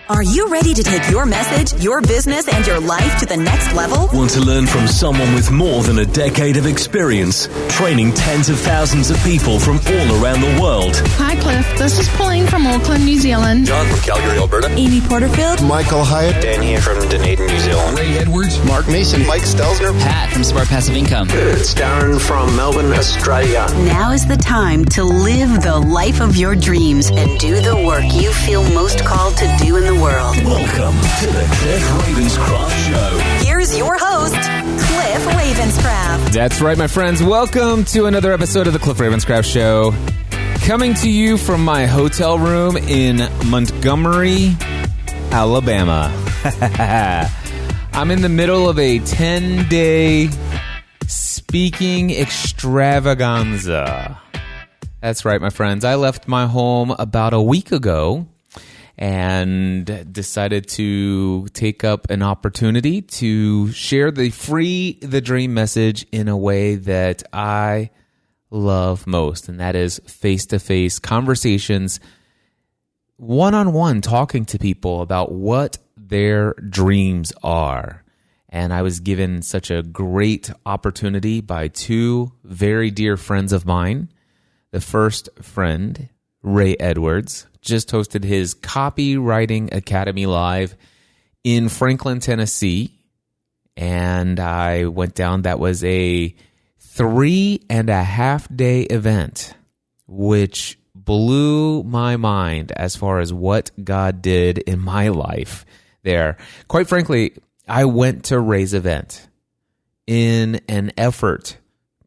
Are you ready to take your message, your business, and your life to the next level? Want to learn from someone with more than a decade of experience, training tens of thousands of people from all around the world? Hi, Cliff. This is Pauline from Auckland, New Zealand. John from Calgary, Alberta. Amy Porterfield. Michael Hyatt. Dan here from Dunedin, New Zealand. Ray Edwards. Mark Mason. Mike Stelzner. Pat from Smart Passive Income. It's Darren from Melbourne, Australia. Now is the time to live the life of your dreams and do the work you feel most called to do in the world. Welcome to the Cliff Ravenscraft Show. Here's your host, Cliff Ravenscraft. That's right, my friends. Welcome to another episode of the Cliff Ravenscraft Show. Coming to you from my hotel room in Montgomery, Alabama. I'm in the middle of a 10-day speaking extravaganza. That's right, my friends. I left my home about a week ago and decided to take up an opportunity to share the Free the Dream message in a way that I love most, and that is face-to-face conversations, one-on-one, talking to people about what their dreams are. And I was given such a great opportunity by two very dear friends of mine. The first friend, Ray Edwards, just hosted his Copywriting Academy Live in Franklin, Tennessee. And I went down. That was a 3.5-day event, which blew my mind as far as what God did in my life there. Quite frankly, I went to Ray's event in an effort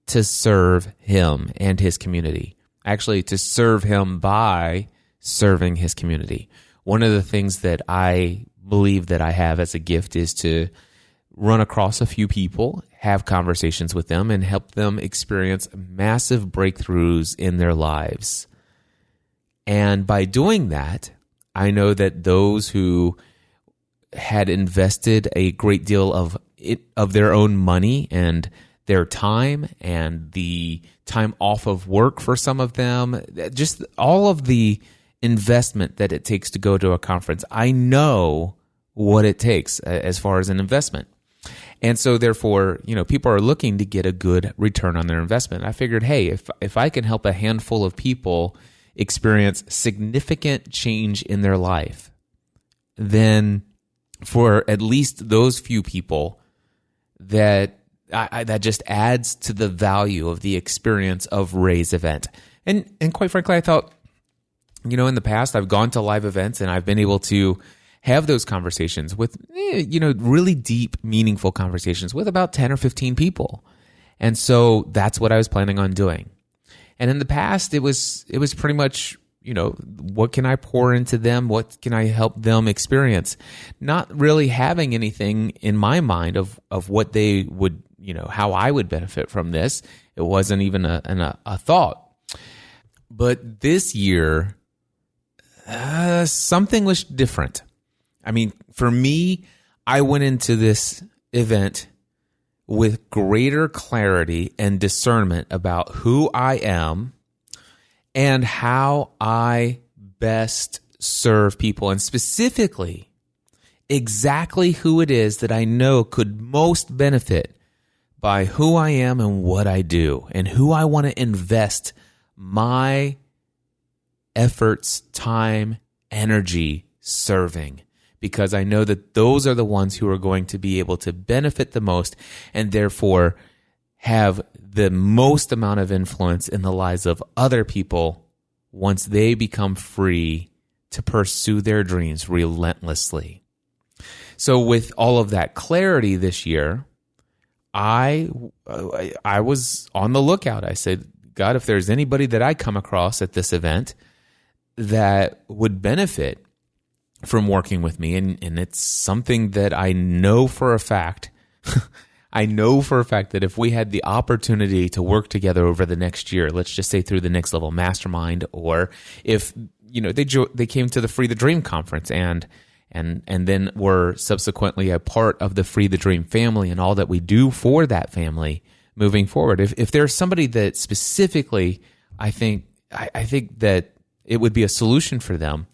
to serve him and his community. Actually, to serve him by serving his community. One of the things that I believe that I have as a gift is to run across a few people, have conversations with them, and help them experience massive breakthroughs in their lives. And by doing that, I know that those who had invested a great deal of their own money and their time and the time off of work for some of them, just all of the investment that it takes to go to a conference. I know what it takes as far as an investment. And so therefore, people are looking to get a good return on their investment. I figured, hey, if I can help a handful of people experience significant change in their life, then for at least those few people, that just adds to the value of the experience of Ray's event. And quite frankly, I thought, in the past, I've gone to live events and I've been able to have those conversations with, really deep, meaningful conversations with about 10 or 15 people. And so that's what I was planning on doing. And in the past, it was pretty much, what can I pour into them? What can I help them experience? Not really having anything in my mind of what they would, how I would benefit from this. It wasn't even a thought. But this year, something was different. I mean, for me, I went into this event with greater clarity and discernment about who I am and how I best serve people, and specifically exactly who it is that I know could most benefit by who I am and what I do, and who I want to invest my efforts, time, energy serving, because I know that those are the ones who are going to be able to benefit the most and therefore have the most amount of influence in the lives of other people once they become free to pursue their dreams relentlessly. So with all of that clarity this year, I was on the lookout. I said, God, if there's anybody that I come across at this event that would benefit from working with me, and it's something that I know for a fact, that if we had the opportunity to work together over the next year, let's just say through the Next Level Mastermind, or if they came to the Free the Dream conference and then were subsequently a part of the Free the Dream family and all that we do for that family moving forward. If there's somebody that specifically I think that it would be a solution for them,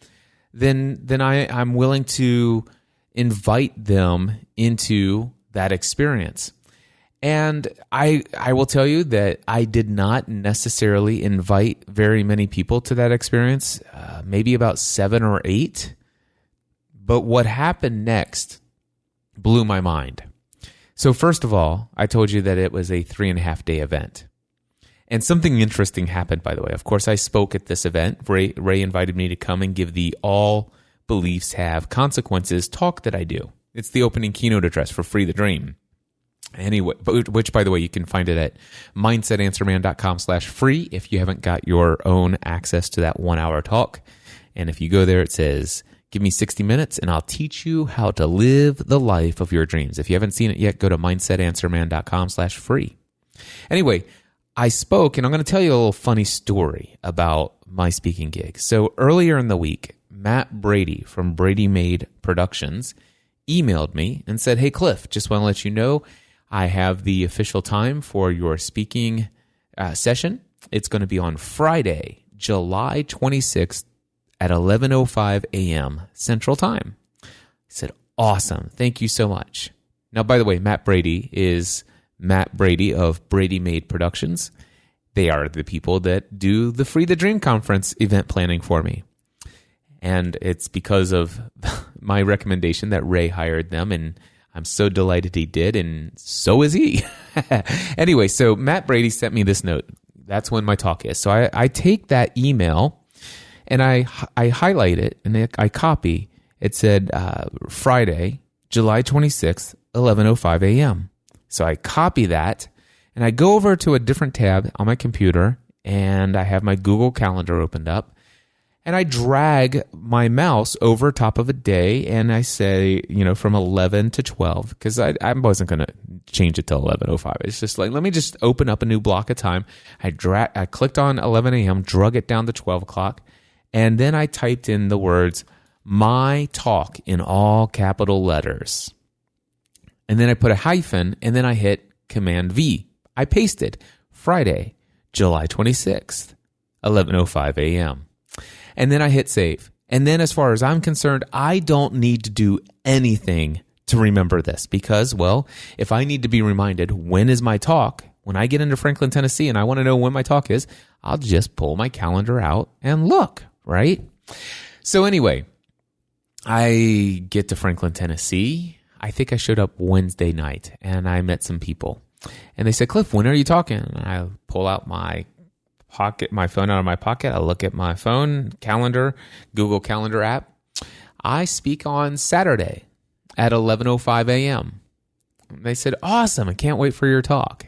then I'm willing to invite them into that experience. And I will tell you that I did not necessarily invite very many people to that experience, maybe about 7 or 8. But what happened next blew my mind. So first of all, I told you that it was a 3.5-day event. And something interesting happened, by the way. Of course, I spoke at this event. Ray invited me to come and give the All Beliefs Have Consequences talk that I do. It's the opening keynote address for Free the Dream. Anyway, which, by the way, you can find it at mindsetanswerman.com/free if you haven't got your own access to that 1-hour talk. And if you go there, it says, give me 60 minutes and I'll teach you how to live the life of your dreams. If you haven't seen it yet, go to mindsetanswerman.com/free. Anyway, I spoke, and I'm going to tell you a little funny story about my speaking gig. So earlier in the week, Matt Brady from Brady Made Productions emailed me and said, hey, Cliff, just want to let you know I have the official time for your speaking session. It's going to be on Friday, July 26th at 11:05 a.m. Central Time. I said, awesome. Thank you so much. Now, by the way, Matt Brady is Matt Brady of Brady Made Productions. They are the people that do the Free the Dream Conference event planning for me. And it's because of my recommendation that Ray hired them, and I'm so delighted he did, and so is he. Anyway, so Matt Brady sent me this note. That's when my talk is. So I take that email, and I highlight it, and I copy. It said Friday, July 26th, 11:05 a.m. So I copy that, and I go over to a different tab on my computer, and I have my Google Calendar opened up, and I drag my mouse over top of a day, and I say, from 11 to 12, because I wasn't going to change it to 11:05. It's just like, let me just open up a new block of time. I clicked on 11 a.m., drug it down to 12 o'clock, and then I typed in the words, my talk, in all capital letters. And then I put a hyphen, and then I hit Command V. I pasted Friday, July 26th, 11:05 a.m. And then I hit save. And then as far as I'm concerned, I don't need to do anything to remember this because, well, if I need to be reminded when is my talk, when I get into Franklin, Tennessee, and I want to know when my talk is, I'll just pull my calendar out and look, right? So anyway, I get to Franklin, Tennessee. I think I showed up Wednesday night, and I met some people. And they said, Cliff, when are you talking? And I pull out my phone out of my pocket. I look at my phone, calendar, Google Calendar app. I speak on Saturday at 11:05 a.m. They said, awesome, I can't wait for your talk.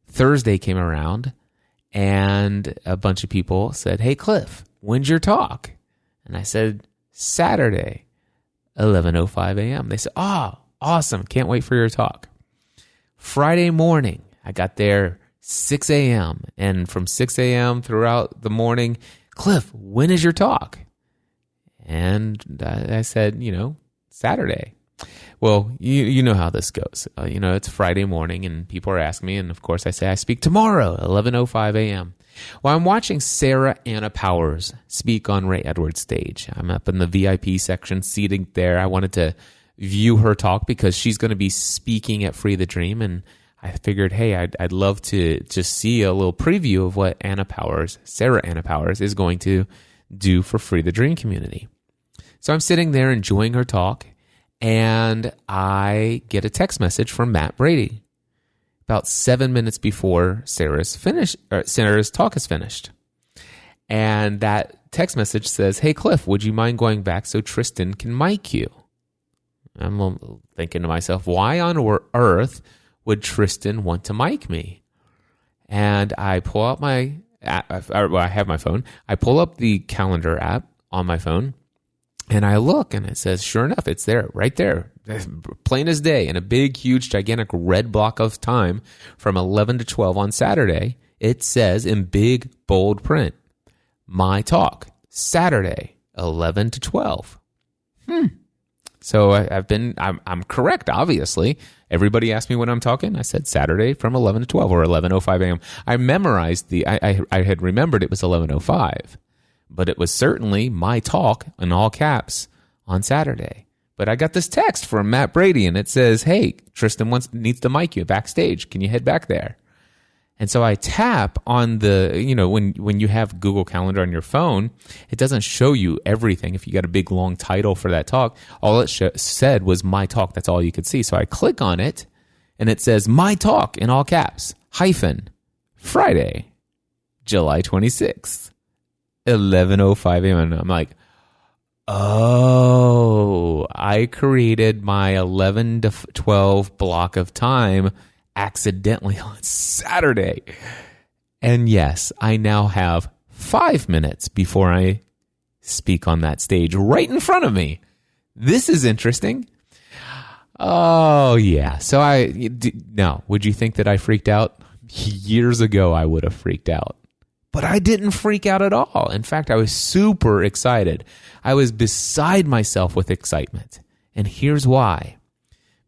Thursday came around, and a bunch of people said, hey, Cliff, when's your talk? And I said, Saturday, 11:05 a.m. They said, awesome, can't wait for your talk. Friday morning, I got there 6 a.m. And from 6 a.m. throughout the morning, Cliff, when is your talk? And I said, Saturday. Well, you know how this goes. It's Friday morning and people are asking me. And of course I say, I speak tomorrow, 11:05 a.m. Well, I'm watching Sarah Anna Powers speak on Ray Edwards' stage. I'm up in the VIP section, seated there. I wanted to view her talk because she's going to be speaking at Free the Dream, and I figured, hey, I'd love to just see a little preview of what Sarah Anna Powers, is going to do for Free the Dream community. So I'm sitting there enjoying her talk, and I get a text message from Matt Brady about 7 minutes before Sarah's talk is finished. And that text message says, hey, Cliff, would you mind going back so Tristan can mic you? I'm thinking to myself, why on earth would Tristan want to mic me? And I pull out I have my phone. I pull up the calendar app on my phone, and I look, and it says, sure enough, it's there, right there, plain as day, in a big, huge, gigantic red block of time from 11 to 12 on Saturday. It says in big, bold print, my talk, Saturday, 11 to 12. So I'm correct, obviously. Everybody asked me when I'm talking. I said Saturday from 11 to 12 or 11:05 a.m. I memorized I had remembered it was 11:05, but it was certainly my talk in all caps on Saturday. But I got this text from Matt Brady, and it says, hey, Tristan needs to mic you backstage. Can you head back there? And so I tap on the, when you have Google Calendar on your phone, it doesn't show you everything. If you got a big, long title for that talk, all it said was my talk. That's all you could see. So I click on it, and it says my talk in all caps, Friday, July 26th, 11:05 a.m. And I'm like, oh, I created my 11 to 12 block of time accidentally on Saturday. And yes, I now have 5 minutes before I speak on that stage right in front of me. This is interesting. Oh, yeah. So now, would you think that I freaked out? Years ago, I would have freaked out. But I didn't freak out at all. In fact, I was super excited. I was beside myself with excitement. And here's why.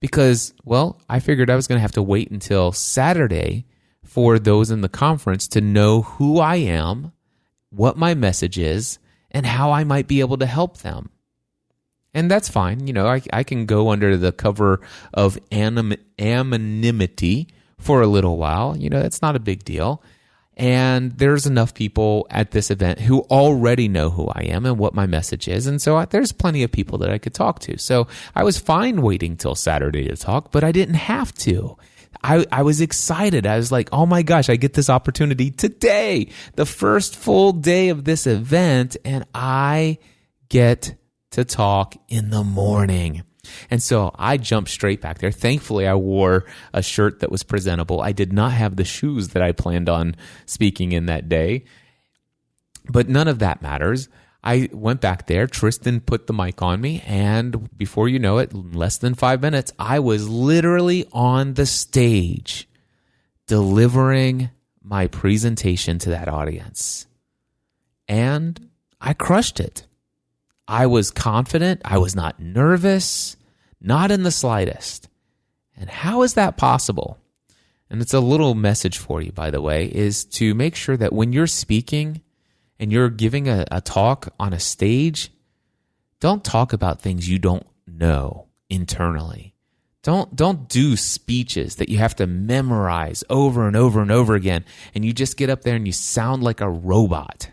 Because, well, I figured I was going to have to wait until Saturday for those in the conference to know who I am, what my message is, and how I might be able to help them. And that's fine. I can go under the cover of anonymity for a little while. It's not a big deal. And there's enough people at this event who already know who I am and what my message is. And so there's plenty of people that I could talk to. So I was fine waiting till Saturday to talk, but I didn't have to. I was excited. I was like, oh my gosh, I get this opportunity today, the first full day of this event, and I get to talk in the morning. And so I jumped straight back there. Thankfully, I wore a shirt that was presentable. I did not have the shoes that I planned on speaking in that day, but none of that matters. I went back there. Tristan put the mic on me, and before you know it, in less than 5 minutes, I was literally on the stage delivering my presentation to that audience. And I crushed it. I was confident. I was not nervous, not in the slightest. And how is that possible? And it's a little message for you, by the way, is to make sure that when you're speaking and you're giving a talk on a stage, don't talk about things you don't know internally. Don't do speeches that you have to memorize over and over and over again, and you just get up there and you sound like a robot.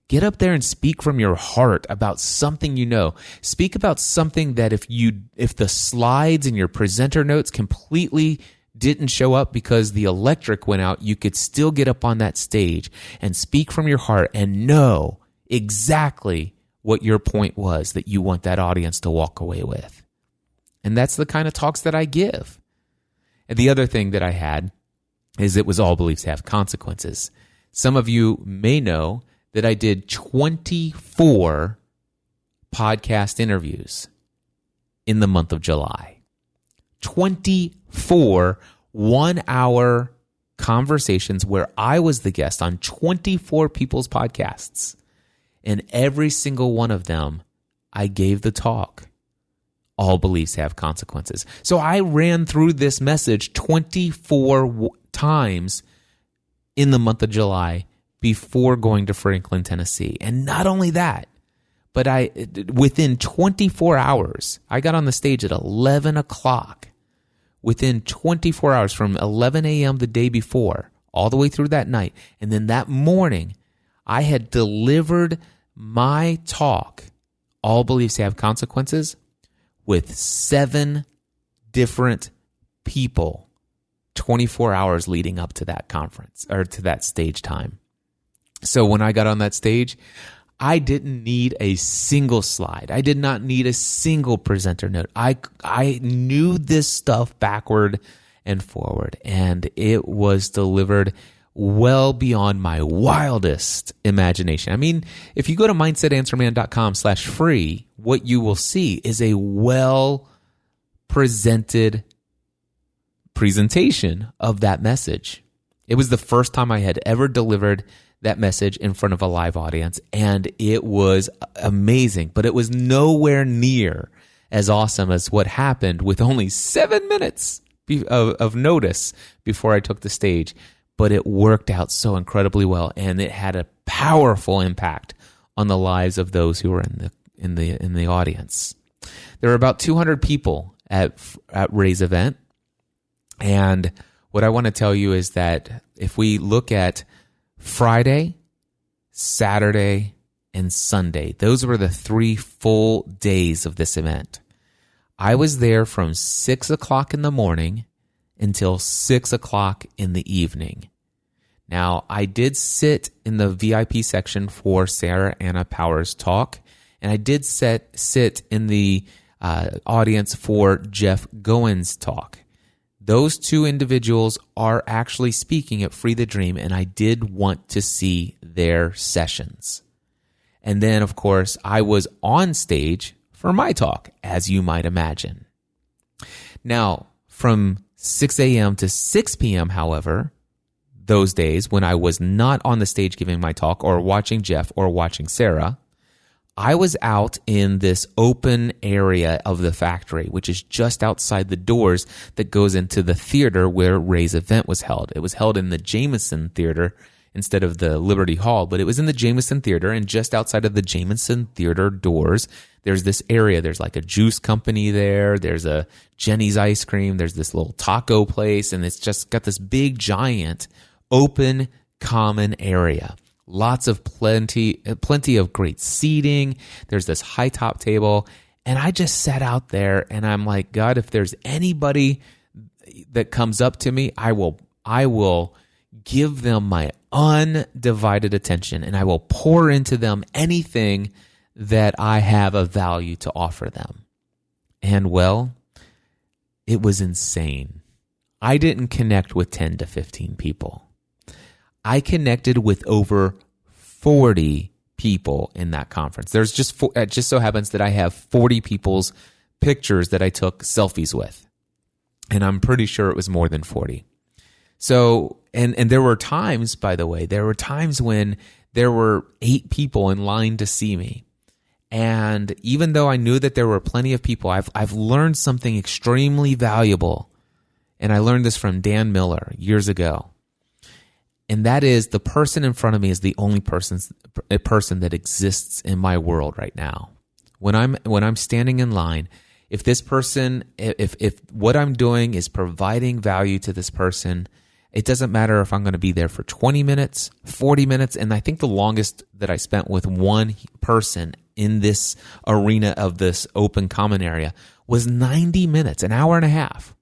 Get up there and speak from your heart about something you know. Speak about something that if the slides and your presenter notes completely didn't show up because the electric went out, you could still get up on that stage and speak from your heart and know exactly what your point was that you want that audience to walk away with. And that's the kind of talks that I give. And the other thing that I had is it was all beliefs have consequences. Some of you may know that I did 24 podcast interviews in the month of July. 24 one-hour conversations where I was the guest on 24 people's podcasts. And every single one of them, I gave the talk. All beliefs have consequences. So I ran through this message 24 times in the month of July before going to Franklin, Tennessee. And not only that, but within 24 hours, I got on the stage at 11 o'clock. Within 24 hours, from 11 a.m. the day before, all the way through that night, and then that morning, I had delivered my talk, All Beliefs Have Consequences, with 7 different people 24 hours leading up to that conference, or to that stage time. So when I got on that stage, I didn't need a single slide. I did not need a single presenter note. I knew this stuff backward and forward, and it was delivered well beyond my wildest imagination. I mean, if you go to mindsetanswerman.com/free, what you will see is a well-presented presentation of that message. It was the first time I had ever delivered that message in front of a live audience, and it was amazing, but it was nowhere near as awesome as what happened with only 7 minutes of notice before I took the stage. but it worked out so incredibly well, and it had a powerful impact on the lives of those who were in the audience. There were about 200 people at Ray's event, and what I want to tell you is that if we look at Friday, Saturday, and Sunday, those were the 3 full days of this event. I was there from 6 o'clock in the morning until 6 o'clock in the evening. Now, I did sit in the VIP section for Sarah Anna Powers' talk, and I did sit in the audience for Jeff Goins' talk. Those two individuals are actually speaking at Free the Dream, and I did want to see their sessions. And then, of course, I was on stage for my talk, as you might imagine. Now, from 6 a.m. to 6 p.m., however, those days when I was not on the stage giving my talk or watching Jeff or watching Sarah, I was out in this open area of the factory, which is just outside the doors that goes into the theater where Ray's event was held. It was held in the Jameson Theater instead of the Liberty Hall, but it was in the Jameson Theater, and just outside of the Jameson Theater doors, there's this area. There's like a juice company there. There's a Jenny's Ice Cream. There's this little taco place, and it's just got this big, giant, open, common area. Lots of plenty of great seating. There's this high top table, and I just sat out there, and I'm like, God, if there's anybody that comes up to me, I will give them my undivided attention, and I will pour into them anything that I have of value to offer them. And well, it was insane. I didn't connect with 10 to 15 people. I connected with over 40 people in that conference. There's it just so happens that I have 40 people's pictures that I took selfies with. And I'm pretty sure it was more than 40. So, and there were times, by the way, when there were 8 people in line to see me. And even though I knew that there were plenty of people, I've learned something extremely valuable. And I learned this from Dan Miller years ago. And that is, the person in front of me is the only person that exists in my world right now. When I'm standing in line, if this person, if what I'm doing is providing value to this person, it doesn't matter if I'm going to be there for 20 minutes, 40 minutes, and I think the longest that I spent with one person in this arena of this open common area was 90 minutes, an hour and a half.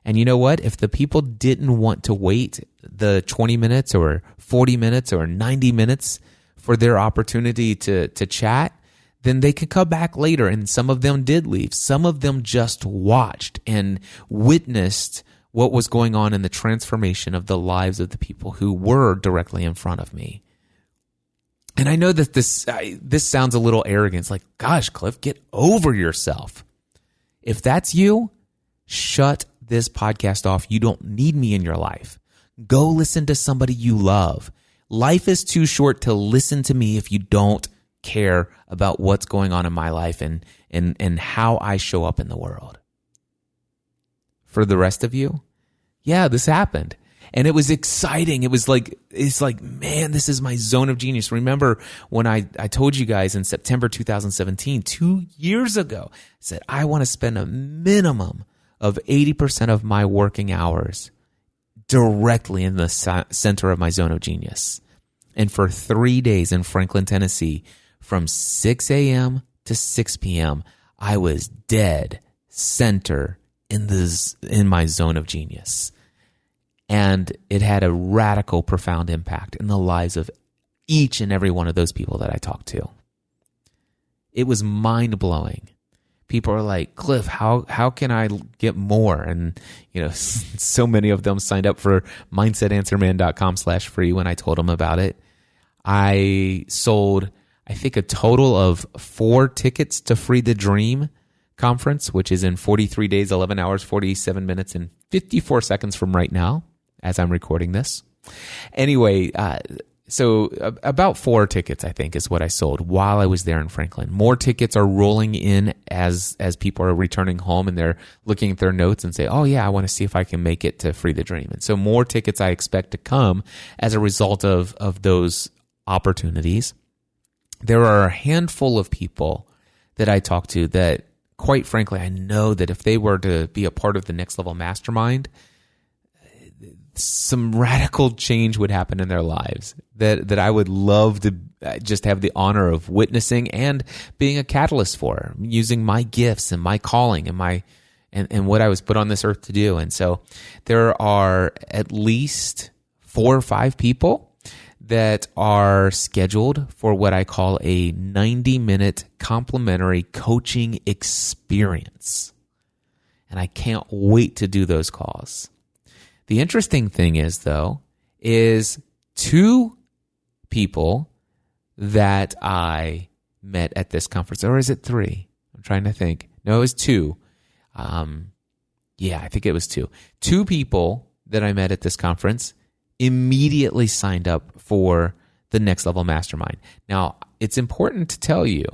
And you know what? If the people didn't want to wait the 20 minutes or 40 minutes or 90 minutes for their opportunity to chat, then they could come back later. And some of them did leave. Some of them just watched and witnessed what was going on in the transformation of the lives of the people who were directly in front of me. And I know that this sounds a little arrogant. It's like, gosh, Cliff, get over yourself. If that's you, shut this podcast off. You don't need me in your life. Go listen to somebody you love. Life is too short to listen to me if you don't care about what's going on in my life and how I show up in the world. For the rest of you, yeah, this happened. And it was exciting. It's like, man, this is my zone of genius. Remember when I told you guys in September 2017, 2 years ago, I said, I want to spend a minimum of 80% of my working hours directly in the center of my zone of genius. And for 3 days in Franklin, Tennessee, from 6 a.m. to 6 p.m., I was dead center in my zone of genius. And it had a radical, profound impact in the lives of each and every one of those people that I talked to. It was mind-blowing. People are like, Cliff, how can I get more? And, so many of them signed up for mindsetanswerman.com/free when I told them about it. I sold, I think, a total of 4 tickets to Free the Dream conference, which is in 43 days, 11 hours, 47 minutes, and 54 seconds from right now, as I'm recording this. Anyway, about 4 tickets, I think, is what I sold while I was there in Franklin. More tickets are rolling in as people are returning home and they're looking at their notes and say, oh yeah, I want to see if I can make it to Free the Dream. And so more tickets I expect to come as a result of those opportunities. There are a handful of people that I talk to that, quite frankly, I know that if they were to be a part of the Next Level Mastermind, some radical change would happen in their lives that I would love to just have the honor of witnessing and being a catalyst for, using my gifts and my calling and what I was put on this earth to do. And so there are at least 4 or 5 people that are scheduled for what I call a 90-minute complimentary coaching experience. And I can't wait to do those calls. The interesting thing is, though, is 2 people that I met at this conference, or is it 3? I'm trying to think. No, it was 2. I think it was 2. 2 people that I met at this conference immediately signed up for the Next Level Mastermind. Now, it's important to tell you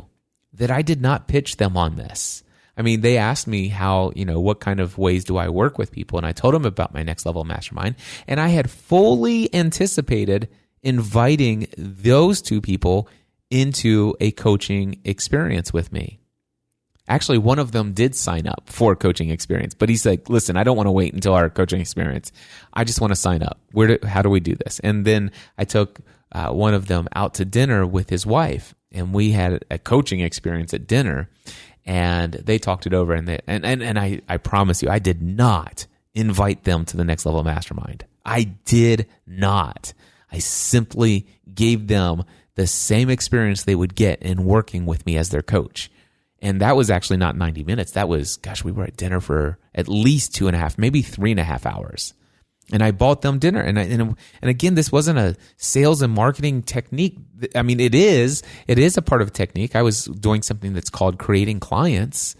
that I did not pitch them on this. I mean, they asked me what kind of ways do I work with people, and I told them about my Next Level Mastermind, and I had fully anticipated inviting those 2 people into a coaching experience with me. Actually, one of them did sign up for a coaching experience, but he's like, listen, I don't want to wait until our coaching experience. I just want to sign up. How do we do this? And then I took one of them out to dinner with his wife, and we had a coaching experience at dinner, and they talked it over. And I promise you, I did not invite them to the Next Level Mastermind. I did not. I simply gave them the same experience they would get in working with me as their coach. And that was actually not 90 minutes. That was, we were at dinner for at least 2.5, maybe 3.5 hours. And I bought them dinner. And again, this wasn't a sales and marketing technique. I mean, it is a part of a technique. I was doing something that's called creating clients,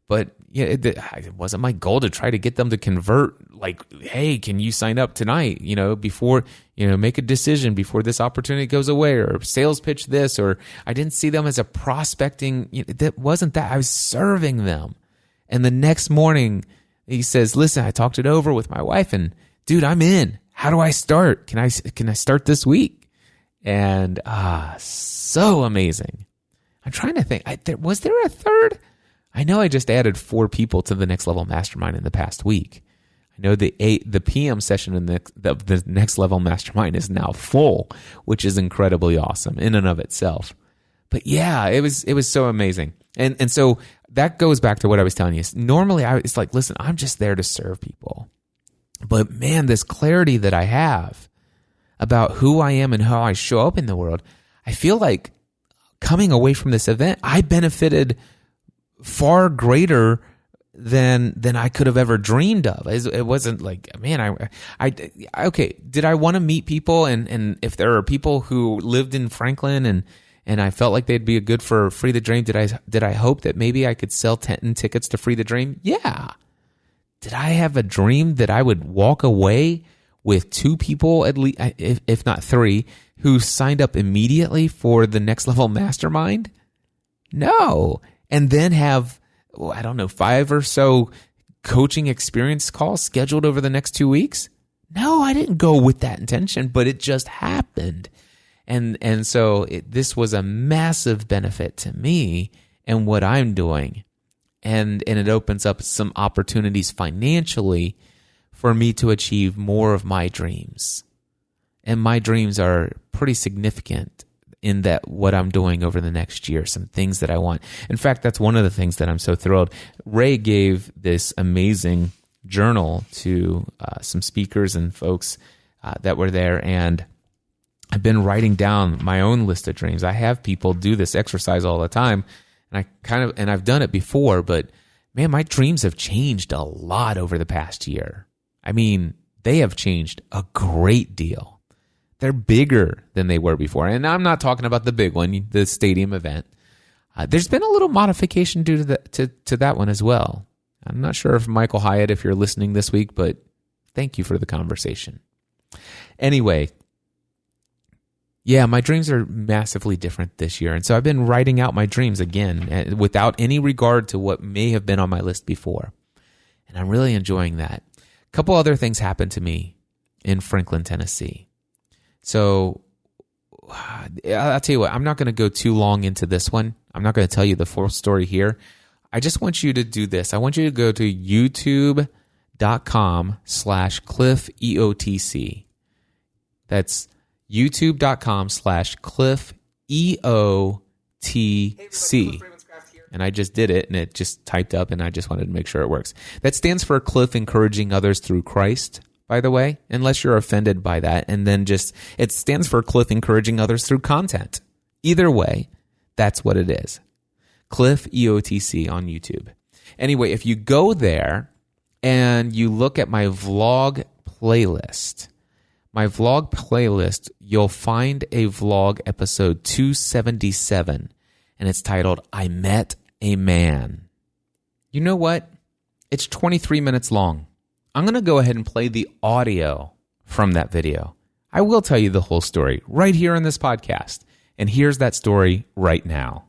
but it wasn't my goal to try to get them to convert. Like, hey, can you sign up tonight? Before make a decision before this opportunity goes away, or sales pitch this. Or I didn't see them as a prospecting. That wasn't that. I was serving them. And the next morning, he says, "Listen, I talked it over with my wife, and dude, I'm in. How do I start? Can I start this week?" And so amazing. I'm trying to think. Was there a third? I know I just added 4 people to the Next Level Mastermind in the past week. I know the PM session in the Next Level Mastermind is now full, which is incredibly awesome in and of itself. But yeah, it was so amazing. And so that goes back to what I was telling you. Normally, it's like, listen, I'm just there to serve people. But man, this clarity that I have about who I am and how I show up in the world, I feel like coming away from this event, I benefited far greater than I could have ever dreamed of. It wasn't like, man, okay, did I want to meet people? And if there are people who lived in Franklin and I felt like they'd be good for Free the Dream, did I hope that maybe I could sell 10 tickets to Free the Dream? Yeah. Did I have a dream that I would walk away with 2 people, at least, if not 3, who signed up immediately for the Next Level Mastermind? No. And then have, 5 or so coaching experience calls scheduled over the next 2 weeks? No, I didn't go with that intention, but it just happened. And so this was a massive benefit to me and what I'm doing. And it opens up some opportunities financially for me to achieve more of my dreams. And my dreams are pretty significant in that what I'm doing over the next year, some things that I want. In fact, that's one of the things that I'm so thrilled. Ray gave this amazing journal to some speakers and folks that were there, and I've been writing down my own list of dreams. I have people do this exercise all the time, and I've done it before, but man, my dreams have changed a lot over the past year. I mean, they have changed a great deal. They're bigger than they were before. And I'm not talking about the big one, the stadium event. There's been a little modification due to that one as well. I'm not sure if Michael Hyatt, if you're listening this week, but thank you for the conversation. Anyway, Yeah, my dreams are massively different this year. And so I've been writing out my dreams again without any regard to what may have been on my list before. And I'm really enjoying that. A couple other things happened to me in Franklin, Tennessee. So I'll tell you what, I'm not going to go too long into this one. I'm not going to tell you the full story here. I just want you to do this. I want you to go to youtube.com/CliffEOTC. That's youtube.com/CliffEOTC. And I just did it, and it just typed up, and I just wanted to make sure it works. That stands for Cliff Encouraging Others Through Christ, by the way, unless you're offended by that. And then it stands for Cliff Encouraging Others Through Content. Either way, that's what it is. Cliff EOTC on YouTube. Anyway, if you go there and you look at my vlog playlist, you'll find a vlog episode 277, and it's titled, I Met a Man. You know what? It's 23 minutes long. I'm going to go ahead and play the audio from that video. I will tell you the whole story right here in this podcast. And here's that story right now.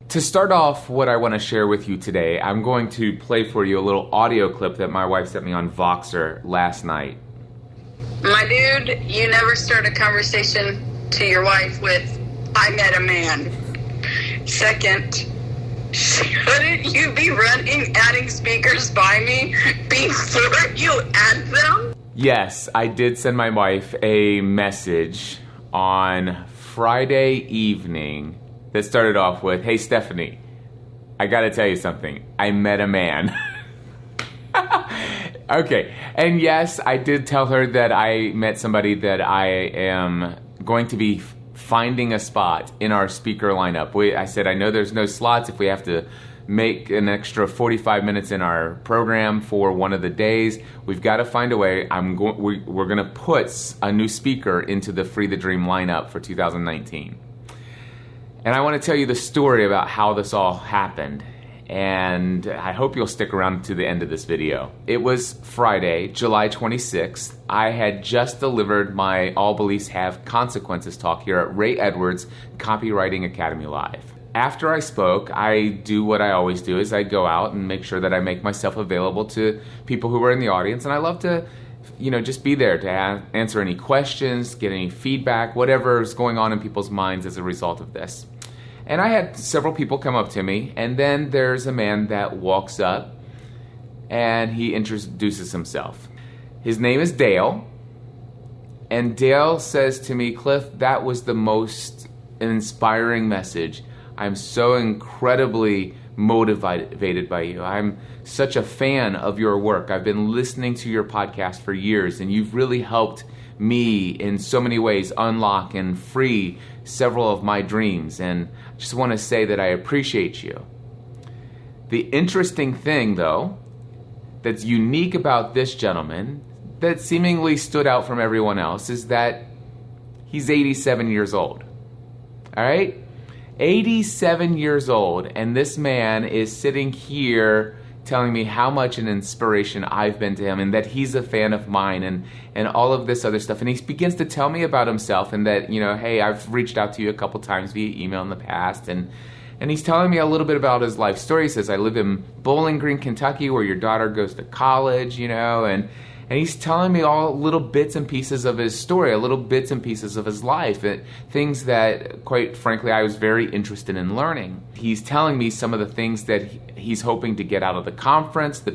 To start off what I want to share with you today, I'm going to play for you a little audio clip that my wife sent me on Voxer last night. My dude, you never start a conversation to your wife with, I met a man. Second, shouldn't you be adding speakers by me before you add them? Yes, I did send my wife a message on Friday evening that started off with, hey, Stephanie, I got to tell you something. I met a man. Okay. And yes, I did tell her that I met somebody that I am going to be finding a spot in our speaker lineup. I said, I know there's no slots. If we have to make an extra 45 minutes in our program for one of the days, we've got to find a way. We're going to put a new speaker into the Free the Dream lineup for 2019. And I want to tell you the story about how this all happened. And I hope you'll stick around to the end of this video. It was Friday, July 26th. I had just delivered my All Beliefs Have Consequences talk here at Ray Edwards Copywriting Academy Live. After I spoke, I do what I always do, is I go out and make sure that I make myself available to people who are in the audience. And I love to just be there to answer any questions, get any feedback, whatever is going on in people's minds as a result of this. And I had several people come up to me, and then there's a man that walks up, and he introduces himself. His name is Dale, and Dale says to me, Cliff, that was the most inspiring message. I'm so incredibly motivated by you. I'm such a fan of your work. I've been listening to your podcast for years, and you've really helped me in so many ways unlock and free several of my dreams. And I just want to say that I appreciate you. The interesting thing, though, that's unique about this gentleman that seemingly stood out from everyone else is that he's 87 years old. All right? 87 years old, and this man is sitting here telling me how much an inspiration I've been to him, and that he's a fan of mine, and all of this other stuff. And he begins to tell me about himself, and that, hey, I've reached out to you a couple times via email in the past, and he's telling me a little bit about his life story. He says, I live in Bowling Green, Kentucky, where your daughter goes to college, and he's telling me all little bits and pieces of his story, little bits and pieces of his life, things that, quite frankly, I was very interested in learning. He's telling me some of the things that he's hoping to get out of the conference, the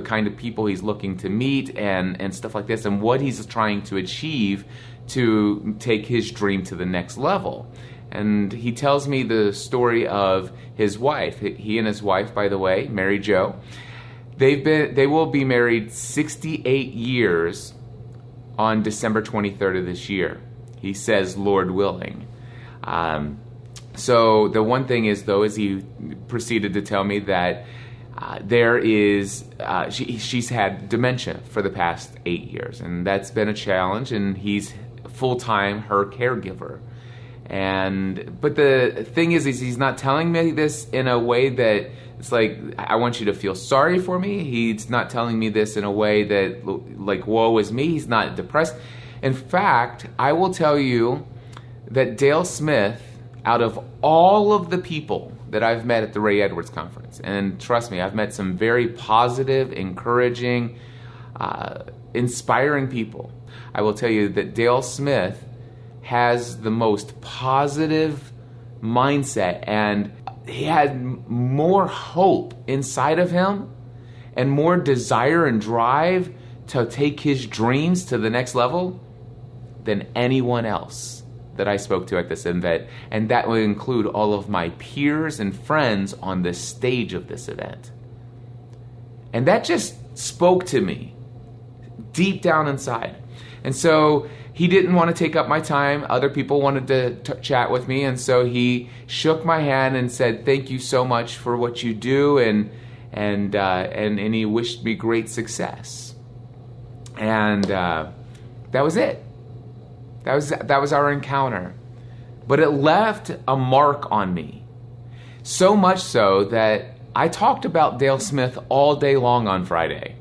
kind of people he's looking to meet, and stuff like this, and what he's trying to achieve to take his dream to the next level. And he tells me the story of his wife. He and his wife, by the way, Mary Jo, they will be married 68 years on December 23rd of this year. He says, Lord willing. So the one thing is, though, is he proceeded to tell me that she's had dementia for the past 8 years, and that's been a challenge, and he's full-time her caregiver. But the thing is he's not telling me this in a way that it's like, I want you to feel sorry for me. He's not telling me this in a way that, like, woe is me. He's not depressed. In fact, I will tell you that Dale Smith, out of all of the people that I've met at the Ray Edwards Conference, and trust me, I've met some very positive, encouraging, inspiring people. I will tell you that Dale Smith has the most positive mindset, and he had more hope inside of him and more desire and drive to take his dreams to the next level than anyone else that I spoke to at this event. And that would include all of my peers and friends on the stage of this event. And that just spoke to me deep down inside. And so he didn't want to take up my time. Other people wanted to chat with me. And so he shook my hand and said, thank you so much for what you do. And he wished me great success. And that was it. That was our encounter. But it left a mark on me. So much so that I talked about Dale Smith all day long on Friday.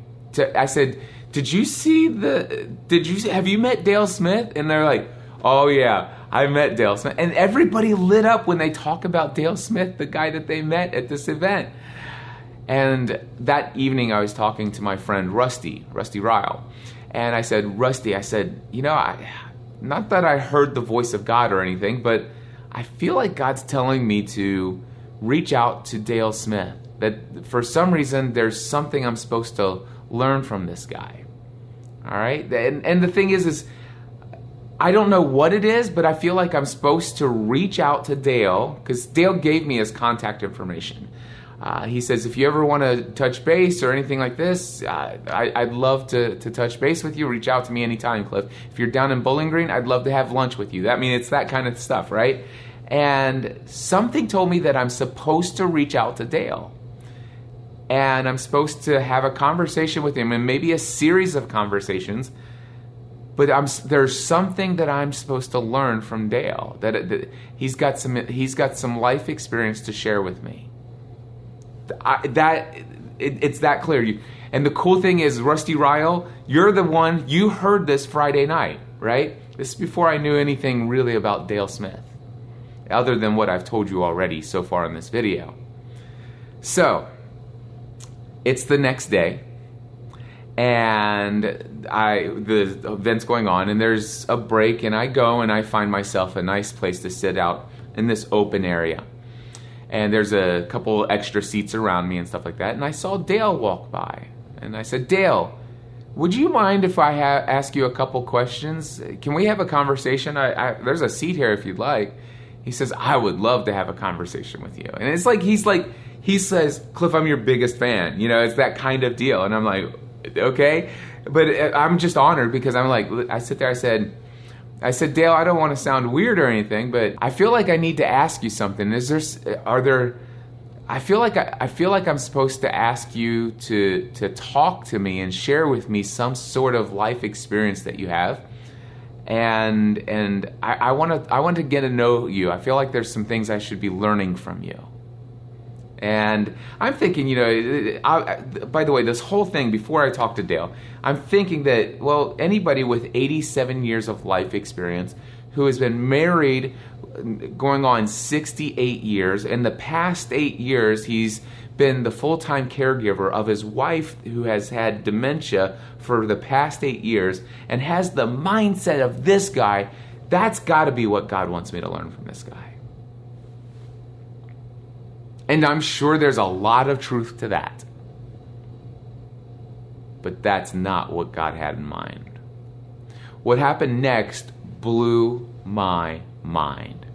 I said, have you met Dale Smith? And they're like, oh yeah, I met Dale Smith. And everybody lit up when they talk about Dale Smith, the guy that they met at this event. And that evening I was talking to my friend Rusty Ryle. And I said, Rusty, not that I heard the voice of God or anything, but I feel like God's telling me to reach out to Dale Smith. That for some reason there's something I'm supposed to learn from this guy. All right? And the thing is I don't know what it is, but I feel like I'm supposed to reach out to Dale, because Dale gave me his contact information. He says, if you ever want to touch base or anything like this, I'd love to touch base with you. Reach out to me anytime, Cliff. If you're down in Bowling Green, I'd love to have lunch with you. It's that kind of stuff, right? And something told me that I'm supposed to reach out to Dale. And I'm supposed to have a conversation with him, and maybe a series of conversations. But there's something that I'm supposed to learn from Dale. That he's got some life experience to share with me. It's that clear. And the cool thing is, Rusty Ryle, you're the one, you heard this Friday night, right? This is before I knew anything really about Dale Smith, other than what I've told you already so far in this video. So, it's the next day, and the event's going on, and there's a break, and I go and I find myself a nice place to sit out in this open area. And there's a couple extra seats around me and stuff like that. And I saw Dale walk by. And I said, Dale, would you mind if I ask you a couple questions? Can we have a conversation? There's a seat here if you'd like. He says, I would love to have a conversation with you. And it's like, he says, Cliff, I'm your biggest fan. It's that kind of deal. And I'm like, okay. But I'm just honored, because I'm like, I sit there, I said, Dale, I don't want to sound weird or anything, but I feel like I need to ask you something. I feel like I'm supposed to ask you to talk to me and share with me some sort of life experience that you have. And I want to get to know you. I feel like there's some things I should be learning from you. And I'm thinking, by the way, this whole thing, before I talk to Dale, I'm thinking that, well, anybody with 87 years of life experience who has been married going on 68 years, in the past 8 years, he's been the full-time caregiver of his wife who has had dementia for the past 8 years and has the mindset of this guy, that's got to be what God wants me to learn from this guy. And I'm sure there's a lot of truth to that. But that's not what God had in mind. What happened next blew my mind.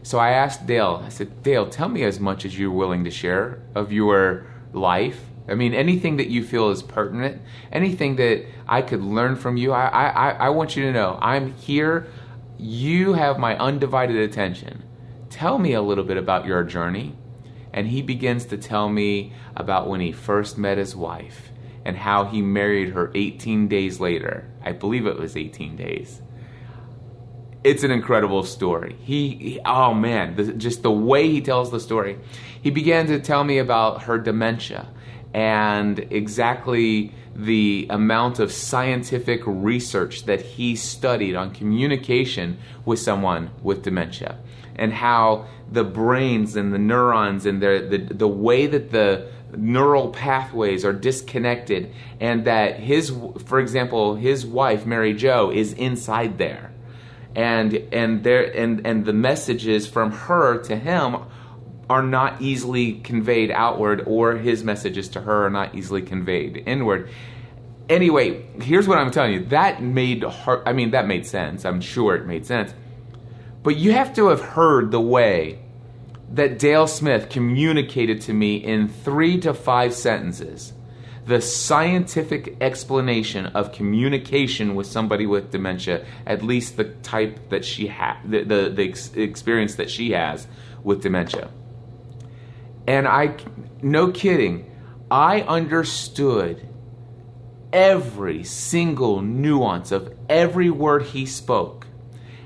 So I asked Dale, I said, Dale, tell me as much as you're willing to share of your life. Anything that you feel is pertinent, anything that I could learn from you. I want you to know, I'm here. You have my undivided attention. Tell me a little bit about your journey. And he begins to tell me about when he first met his wife and how he married her 18 days later. I believe it was 18 days. It's an incredible story. Oh man, just the way he tells the story. He began to tell me about her dementia and exactly the amount of scientific research that he studied on communication with someone with dementia, and how the brains and the neurons and the way that the neural pathways are disconnected, and that for example, his wife Mary Jo is inside there, and the messages from her to him are not easily conveyed outward, or his messages to her are not easily conveyed inward. Anyway, here's what I'm telling you. That made sense. I'm sure it made sense. But you have to have heard the way that Dale Smith communicated to me in 3 to 5 sentences the scientific explanation of communication with somebody with dementia, at least the type that she had, the experience that she has with dementia. And no kidding, I understood every single nuance of every word he spoke.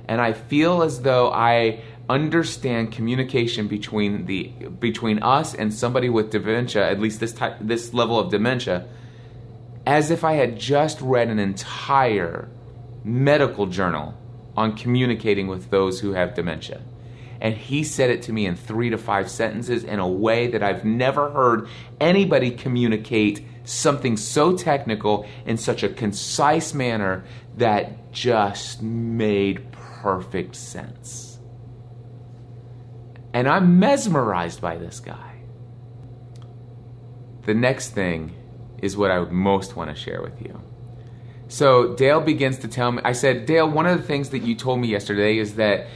And I feel as though I understand communication between us and somebody with dementia, at least this level of dementia, as if I had just read an entire medical journal on communicating with those who have dementia. And he said it to me in 3 to 5 sentences in a way that I've never heard anybody communicate something so technical in such a concise manner that just made perfect sense. And I'm mesmerized by this guy. The next thing is what I would most want to share with you. So Dale begins to tell me, I said, Dale, one of the things that you told me yesterday is that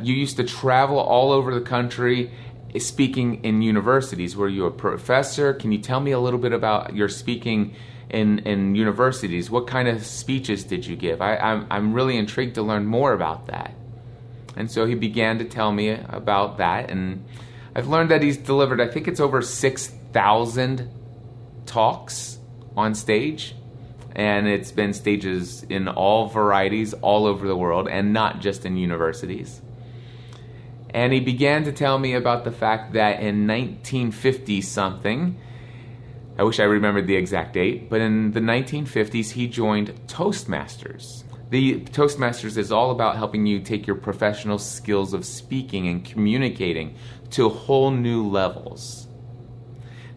you used to travel all over the country speaking in universities. Were you a professor? Can you tell me a little bit about your speaking in universities? What kind of speeches did you give? I'm really intrigued to learn more about that. And so he began to tell me about that, and I've learned that he's delivered, I think it's over 6,000 talks on stage, and it's been stages in all varieties all over the world, and not just in universities. And he began to tell me about the fact that in 1950-something, I wish I remembered the exact date, but in the 1950s he joined Toastmasters. The Toastmasters is all about helping you take your professional skills of speaking and communicating to whole new levels.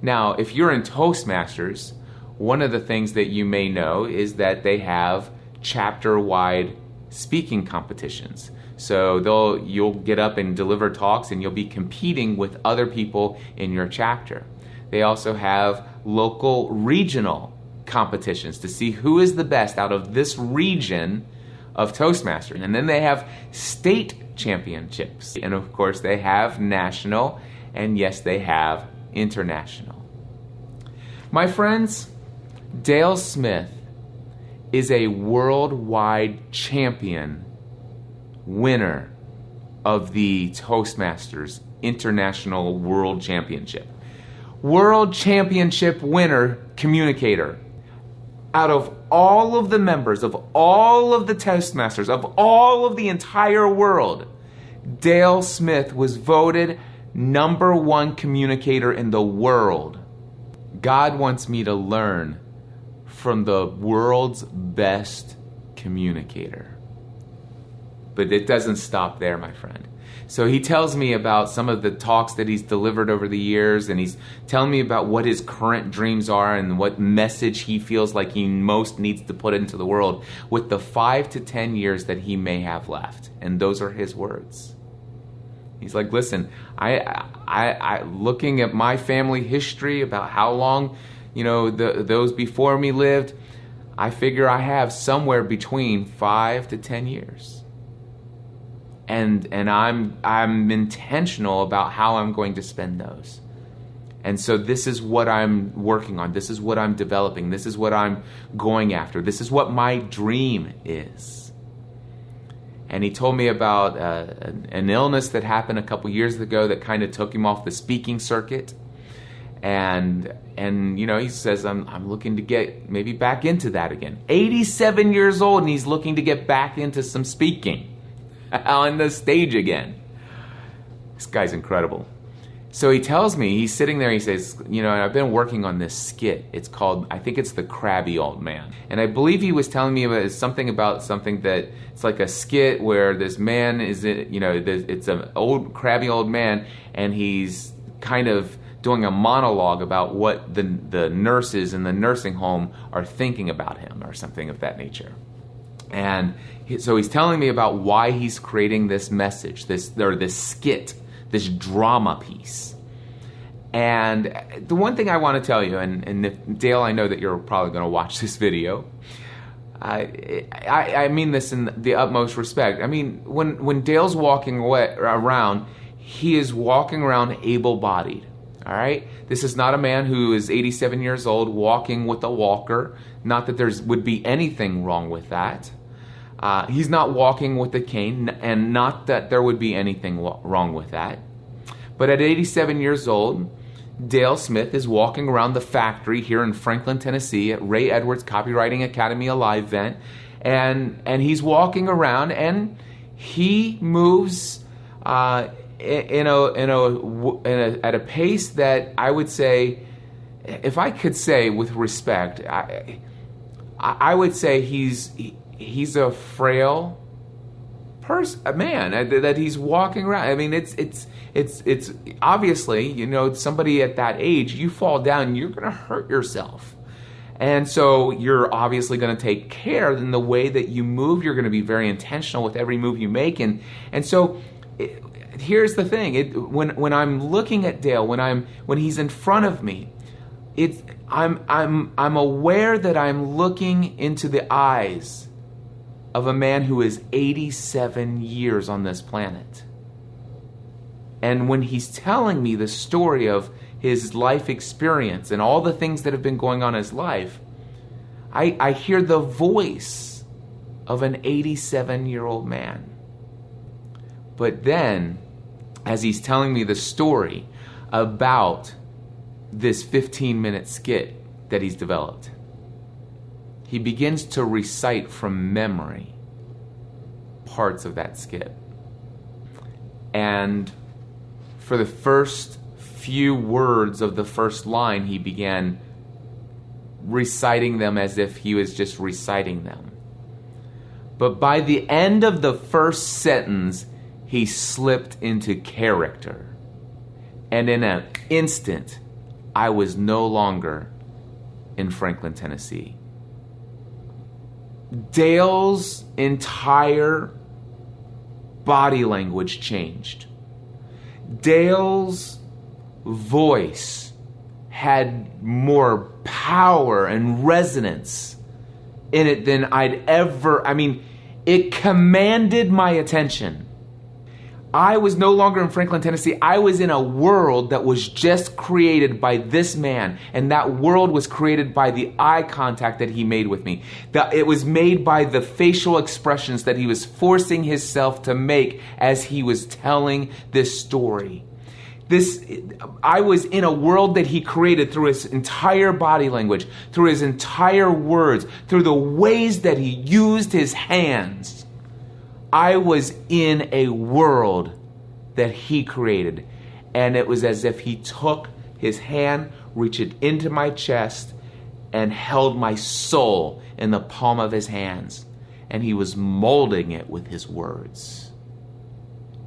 Now, if you're in Toastmasters, one of the things that you may know is that they have chapter-wide speaking competitions. So you'll get up and deliver talks, and you'll be competing with other people in your chapter. They also have local regional competitions to see who is the best out of this region of Toastmasters. And then they have state championships. And of course they have national, and yes, they have international. My friends, Dale Smith is a worldwide champion winner of the Toastmasters International World Championship. World Championship winner communicator. Out of all of the members of all of the Toastmasters, of all of the entire world, Dale Smith was voted #1 communicator in the world. God wants me to learn from the world's best communicator. But it doesn't stop there, my friend. So he tells me about some of the talks that he's delivered over the years, and he's telling me about what his current dreams are and what message he feels like he most needs to put into the world with the 5 to 10 years that he may have left. And those are his words. He's like, listen, I looking at my family history about how long, those before me lived, I figure I have somewhere between 5 to 10 years. And I'm intentional about how I'm going to spend those. And so this is what I'm working on. This is what I'm developing. This is what I'm going after. This is what my dream is. And he told me about an illness that happened a couple years ago that kind of took him off the speaking circuit. And he says, I'm looking to get maybe back into that again. 87 years old, and he's looking to get back into some speaking. on the stage again. This guy's incredible. So he tells me, he's sitting there, he says, I've been working on this skit. It's called, I think it's The Crabby Old Man. And I believe he was telling me about something that it's like a skit where this man is, it's an old, crabby old man, and he's kind of doing a monologue about what the nurses in the nursing home are thinking about him or something of that nature. And so he's telling me about why he's creating this message, this skit, this drama piece. And the one thing I want to tell you, and if, Dale, I know that you're probably going to watch this video. I mean this in the utmost respect. I mean, when Dale's walking around, he is walking around able-bodied. All right? This is not a man who is 87 years old walking with a walker. Not that there would be anything wrong with that. He's not walking with a cane, and not that there would be anything wrong with that. But at 87 years old, Dale Smith is walking around the factory here in Franklin, Tennessee at Ray Edwards Copywriting Academy Alive event, and he's walking around, and he moves at a pace that I would say, if I could say with respect, I would say he's a frail man that he's walking around. I mean, it's obviously, somebody at that age, you fall down, you're going to hurt yourself. And so you're obviously going to take care in the way that you move. You're going to be very intentional with every move you make. And so here's the thing. When I'm looking at Dale, when he's in front of me, I'm aware that I'm looking into the eyes of a man who is 87 years on this planet. And when he's telling me the story of his life experience and all the things that have been going on in his life, I hear the voice of an 87-year-old man. But then, as he's telling me the story about this 15-minute skit that he's developed, he begins to recite from memory parts of that skit. And for the first few words of the first line, he began reciting them as if he was just reciting them. But by the end of the first sentence, he slipped into character. And in an instant, I was no longer in Franklin, Tennessee. Dale's entire body language changed. Dale's voice had more power and resonance in it than I'd ever... it commanded my attention. I was no longer in Franklin, Tennessee. I was in a world that was just created by this man. And that world was created by the eye contact that he made with me. It was made by the facial expressions that he was forcing himself to make as he was telling this story. I was in a world that he created through his entire body language, through his entire words, through the ways that he used his hands. I was in a world that he created, and it was as if he took his hand, reached it into my chest, and held my soul in the palm of his hands, and he was molding it with his words.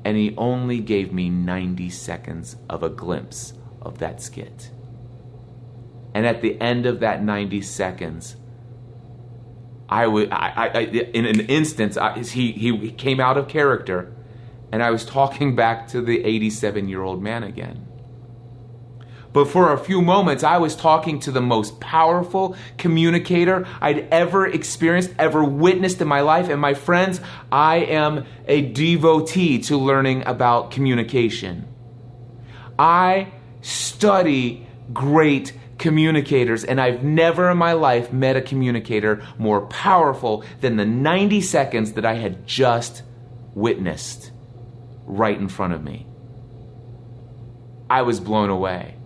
And he only gave me 90 seconds of a glimpse of that skit. And at the end of that 90 seconds, in an instant, he came out of character, and I was talking back to the 87-year-old man again. But for a few moments, I was talking to the most powerful communicator I'd ever experienced, ever witnessed in my life. And my friends, I am a devotee to learning about communication. I study great communicators, and I've never in my life met a communicator more powerful than the 90 seconds that I had just witnessed right in front of me. I was blown away.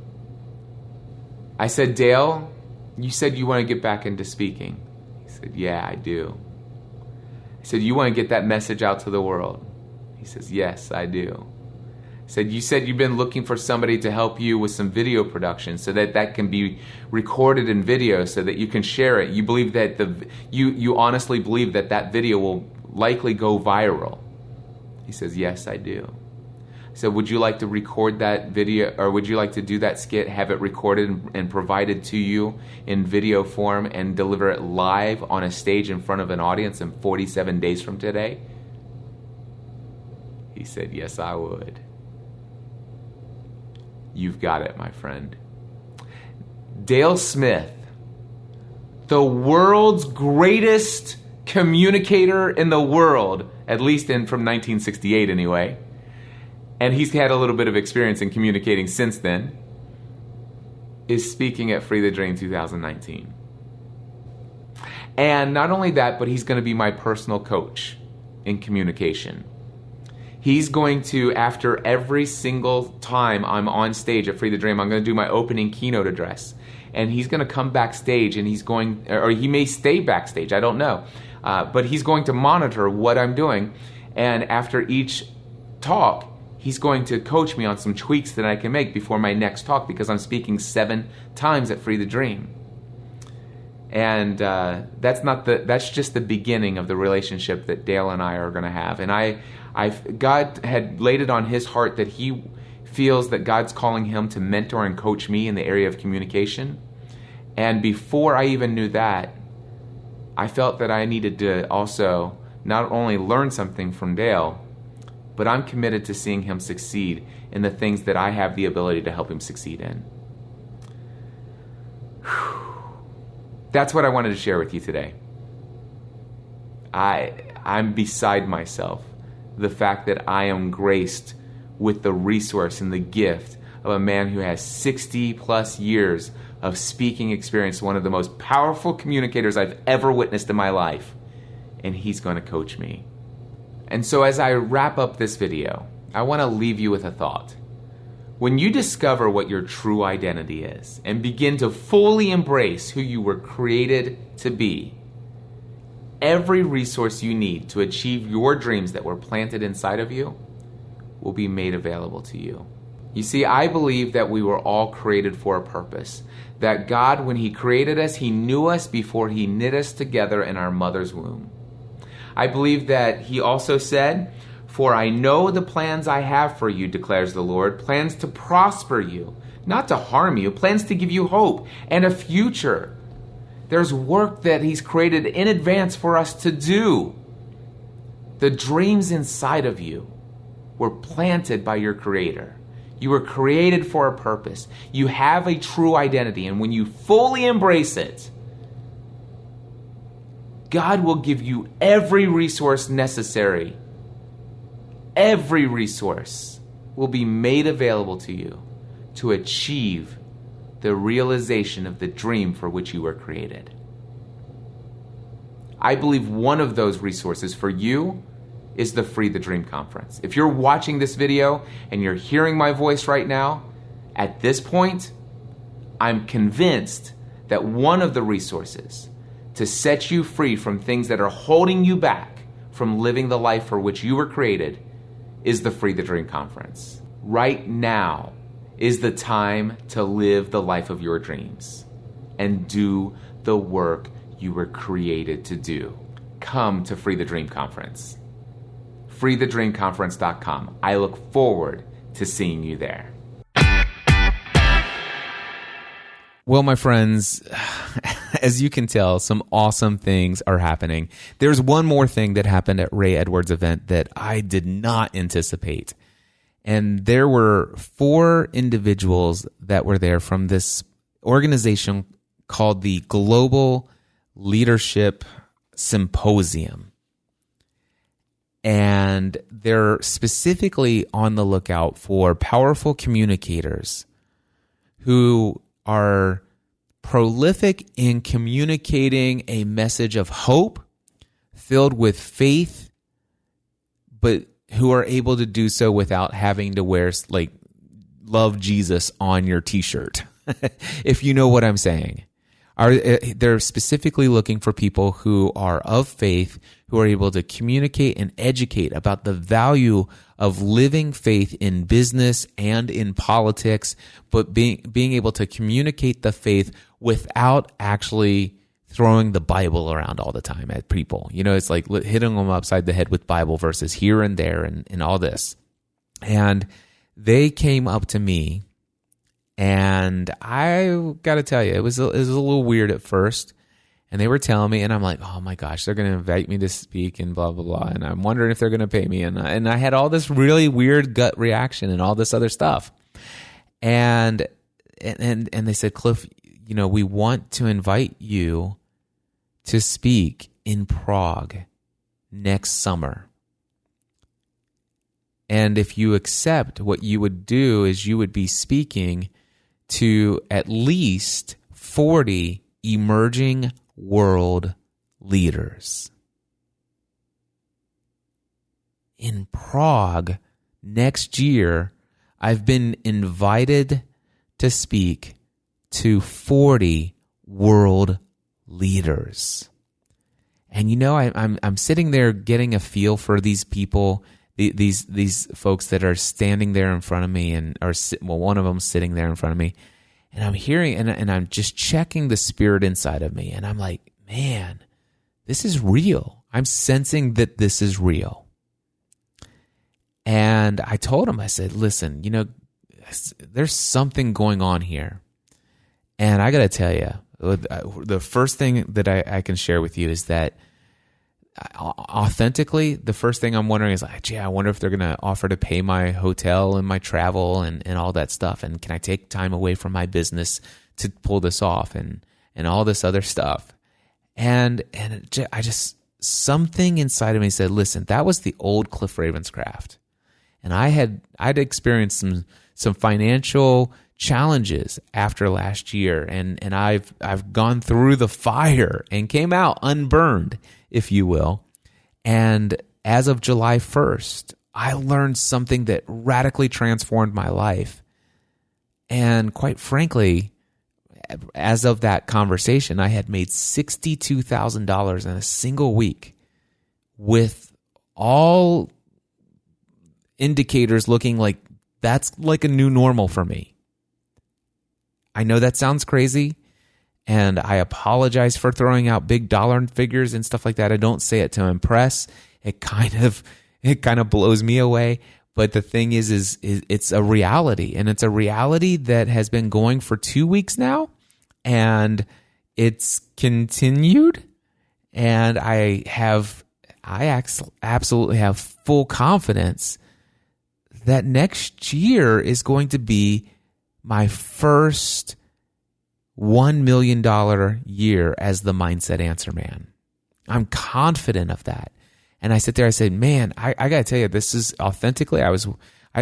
I said, Dale, you said you want to get back into speaking. He said, yeah, I do. I said, you want to get that message out to the world? says, yes, I do. I said, you said you've been looking for somebody to help you with some video production so that can be recorded in video so that you can share it. You believe that you honestly believe that video will likely go viral. He says, yes, I do. I said, would you like to record that video, or would you like to do that skit, have it recorded and provided to you in video form and deliver it live on a stage in front of an audience in 47 days from today? He said, yes, I would. You've got it, my friend. Dale Smith, the world's greatest communicator in the world, at least from 1968 anyway, and he's had a little bit of experience in communicating since then, is speaking at Free the Dream 2019. And not only that, but he's going to be my personal coach in communication. He's going to, after every single time I'm on stage at Free the Dream, I'm going to do my opening keynote address. And he's going to come backstage, and he may stay backstage, I don't know. But he's going to monitor what I'm doing. And after each talk, he's going to coach me on some tweaks that I can make before my next talk, because I'm speaking 7 times at Free the Dream. And that's just the beginning of the relationship that Dale and I are going to have. And God had laid it on his heart that he feels that God's calling him to mentor and coach me in the area of communication. And before I even knew that, I felt that I needed to also not only learn something from Dale, but I'm committed to seeing him succeed in the things that I have the ability to help him succeed in. That's what I wanted to share with you today. I'm beside myself. The fact that I am graced with the resource and the gift of a man who has 60 plus years of speaking experience, one of the most powerful communicators I've ever witnessed in my life, and he's going to coach me. And so as I wrap up this video, I want to leave you with a thought. When you discover what your true identity is and begin to fully embrace who you were created to be, every resource you need to achieve your dreams that were planted inside of you will be made available to you. You see, I believe that we were all created for a purpose. That God, when he created us, he knew us before he knit us together in our mother's womb. I believe that he also said, "For I know the plans I have for you, declares the Lord, plans to prosper you, not to harm you, plans to give you hope and a future." There's work that he's created in advance for us to do. The dreams inside of you were planted by your Creator. You were created for a purpose. You have a true identity, and when you fully embrace it, God will give you every resource necessary. Every resource will be made available to you to achieve the realization of the dream for which you were created. I believe one of those resources for you is the Free the Dream Conference. If you're watching this video and you're hearing my voice right now, at this point, I'm convinced that one of the resources to set you free from things that are holding you back from living the life for which you were created is the Free the Dream Conference. Right now is the time to live the life of your dreams and do the work you were created to do. Come to Free the Dream Conference. FreeTheDreamConference.com. I look forward to seeing you there. Well, my friends, as you can tell, some awesome things are happening. There's one more thing that happened at Ray Edwards' event that I did not anticipate. And there were 4 individuals that were there from this organization called the Global Leadership Symposium. And they're specifically on the lookout for powerful communicators who are prolific in communicating a message of hope filled with faith, but who are able to do so without having to wear like "Love Jesus" on your t-shirt, if you know what I'm saying. They're specifically looking for people who are of faith, who are able to communicate and educate about the value of living faith in business and in politics, but being able to communicate the faith without actually throwing the Bible around all the time at people. It's like hitting them upside the head with Bible verses here and there and all this. And they came up to me, and I got to tell you, it was a little weird at first. And they were telling me, and I'm like, oh my gosh, they're going to invite me to speak and blah, blah, blah. And I'm wondering if they're going to pay me. And I had all this really weird gut reaction and all this other stuff. And they said, Cliff, we want to invite you to speak in Prague next summer. And if you accept, what you would do is you would be speaking to at least 40 emerging world leaders in Prague next year. I've been invited to speak to 40 world leaders. I'm sitting there getting a feel for these people, these folks that are standing there in front of me, one of them's sitting there in front of me. And I'm hearing, and I'm just checking the spirit inside of me. And I'm like, man, this is real. I'm sensing that this is real. And I told him, I said, listen, there's something going on here. And I got to tell you, the first thing that I can share with you is that authentically, the first thing I'm wondering is like, gee, I wonder if they're going to offer to pay my hotel and my travel and all that stuff. And can I take time away from my business to pull this off and all this other stuff? And I just, something inside of me said, listen, that was the old Cliff Ravenscraft. And I'd experienced some financial challenges after last year. And I've gone through the fire and came out unburned, if you will. And as of July 1st, I learned something that radically transformed my life. And quite frankly, as of that conversation, I had made $62,000 in a single week, with all indicators looking like that's like a new normal for me. I know that sounds crazy, and I apologize for throwing out big dollar figures and stuff like that. I don't say it to impress. It kind of blows me away. But the thing is it's a reality, and it's a reality that has been going for 2 weeks now, and it's continued. And I absolutely have full confidence that next year is going to be my first $1 million year as the Mindset Answer Man. I'm confident of that. And I sit there, I say, man, I got to tell you, this is authentically,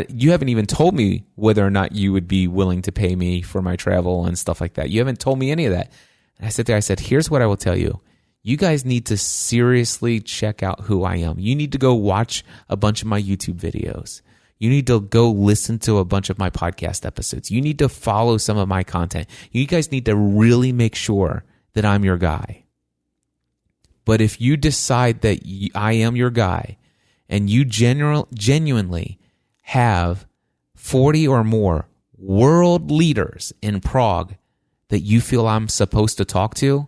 you haven't even told me whether or not you would be willing to pay me for my travel and stuff like that. You haven't told me any of that. And I sit there, I said, here's what I will tell you. You guys need to seriously check out who I am. You need to go watch a bunch of my YouTube videos. You need to go listen to a bunch of my podcast episodes. You need to follow some of my content. You guys need to really make sure that I'm your guy. But if you decide that I am your guy, and you genuinely have 40 or more world leaders in Prague that you feel I'm supposed to talk to,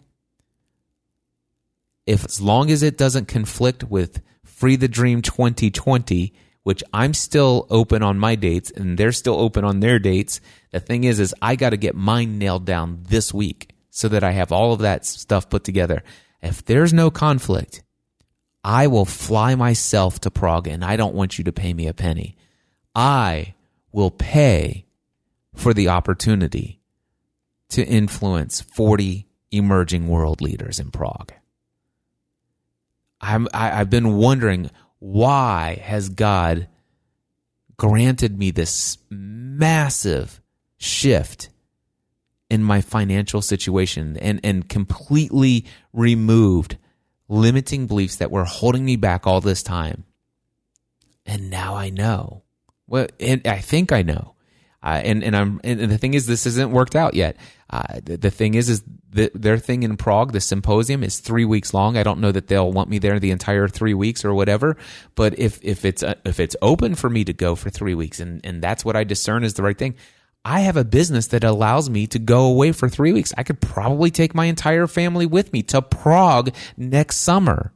as long as it doesn't conflict with Free the Dream 2020, which I'm still open on my dates and they're still open on their dates. The thing is I got to get mine nailed down this week so that I have all of that stuff put together. If there's no conflict, I will fly myself to Prague, and I don't want you to pay me a penny. I will pay for the opportunity to influence 40 emerging world leaders in Prague. I've been wondering, why has God granted me this massive shift in my financial situation and completely removed limiting beliefs that were holding me back all this time? And now I know. Well, and I think I know. And the thing is, this isn't worked out yet. The thing is their thing in Prague, the symposium, is 3 weeks long. I don't know that they'll want me there the entire 3 weeks or whatever. But if it's open for me to go for 3 weeks, and that's what I discern is the right thing, I have a business that allows me to go away for 3 weeks. I could probably take my entire family with me to Prague next summer.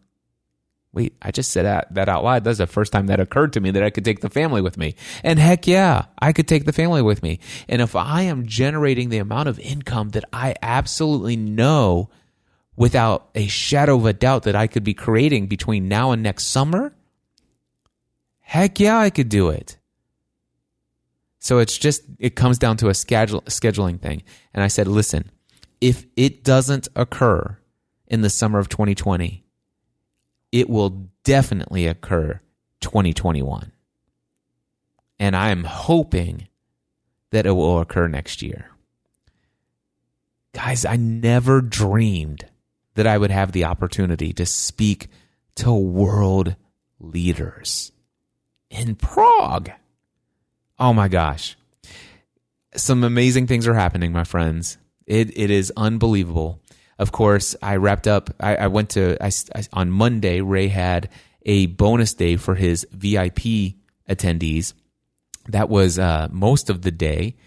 Wait, I just said that out loud. That's the first time that occurred to me that I could take the family with me. And heck yeah, I could take the family with me. And if I am generating the amount of income that I absolutely know without a shadow of a doubt that I could be creating between now and next summer, heck yeah, I could do it. So it comes down to a scheduling thing. And I said, listen, if it doesn't occur in the summer of 2020, it will definitely occur 2021. And I am hoping that it will occur next year. Guys, I never dreamed that I would have the opportunity to speak to world leaders in Prague. Oh my gosh. Some amazing things are happening, my friends. It is unbelievable. Of course, I wrapped up. I went to on Monday. Ray had a bonus day for his VIP attendees. That was most of the day,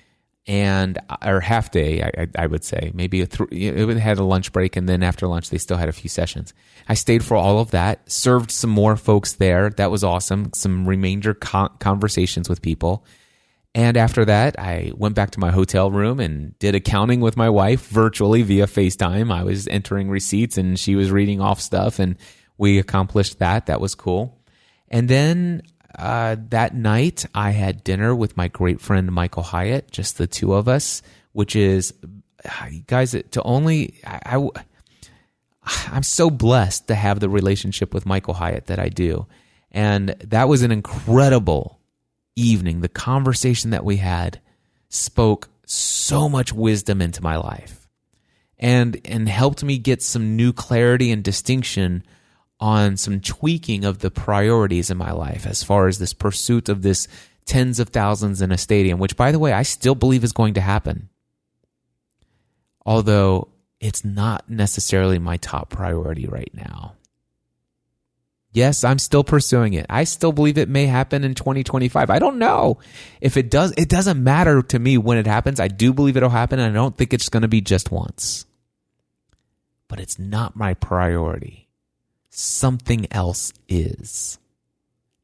or half day, I would say. Maybe it had a lunch break, and then after lunch, they still had a few sessions. I stayed for all of that. Served some more folks there. That was awesome. Some remainder conversations with people. And after that, I went back to my hotel room and did accounting with my wife virtually via FaceTime. I was entering receipts and she was reading off stuff, and we accomplished that. That was cool. And then that night, I had dinner with my great friend Michael Hyatt, just the two of us, which is, guys, I'm so blessed to have the relationship with Michael Hyatt that I do. And that was an incredible evening. The conversation that we had spoke so much wisdom into my life and helped me get some new clarity and distinction on some tweaking of the priorities in my life as far as this pursuit of this tens of thousands in a stadium, which, by the way, I still believe is going to happen. Although it's not necessarily my top priority right now. Yes, I'm still pursuing it. I still believe it may happen in 2025. I don't know. If it does, it doesn't matter to me when it happens. I do believe it'll happen, and I don't think it's going to be just once. But it's not my priority. Something else is.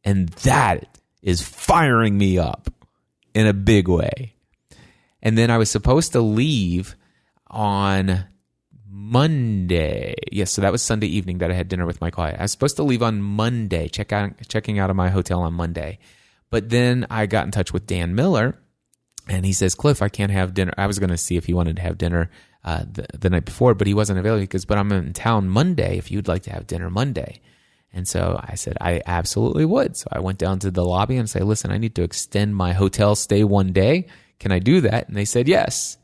And that is firing me up in a big way. And then I was supposed to leave on Monday. Yes, so that was Sunday evening that I had dinner with Michael Hyatt. I was supposed to leave on Monday, checking out of my hotel on Monday. But then I got in touch with Dan Miller, and he says, Cliff, I can't have dinner. I was going to see if he wanted to have dinner the night before, but he wasn't available but I'm in town Monday if you'd like to have dinner Monday. And so I said, I absolutely would. So I went down to the lobby and said, listen, I need to extend my hotel stay one day. Can I do that? And they said, yes.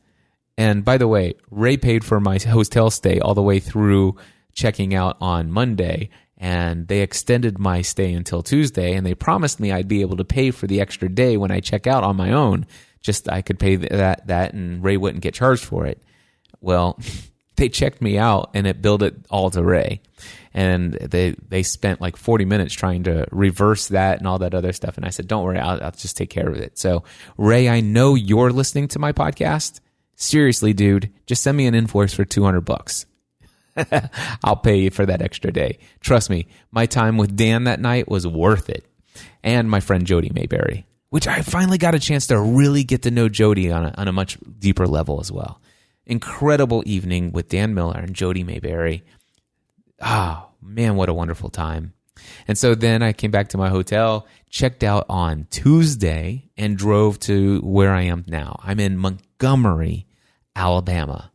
And by the way, Ray paid for my hotel stay all the way through checking out on Monday, and they extended my stay until Tuesday, and they promised me I'd be able to pay for the extra day when I check out on my own. Just I could pay that, and Ray wouldn't get charged for it. Well, they checked me out, and it billed it all to Ray. And they spent like 40 minutes trying to reverse that and all that other stuff. And I said, don't worry, I'll just take care of it. So, Ray, I know you're listening to my podcast. Seriously, dude, just send me an invoice for $200. I'll pay you for that extra day. Trust me, my time with Dan that night was worth it. And my friend Jody Mayberry, which I finally got a chance to really get to know Jody on a much deeper level as well. Incredible evening with Dan Miller and Jody Mayberry. Oh, man, what a wonderful time. And so then I came back to my hotel, checked out on Tuesday, and drove to where I am now. I'm in Montgomery, Alabama,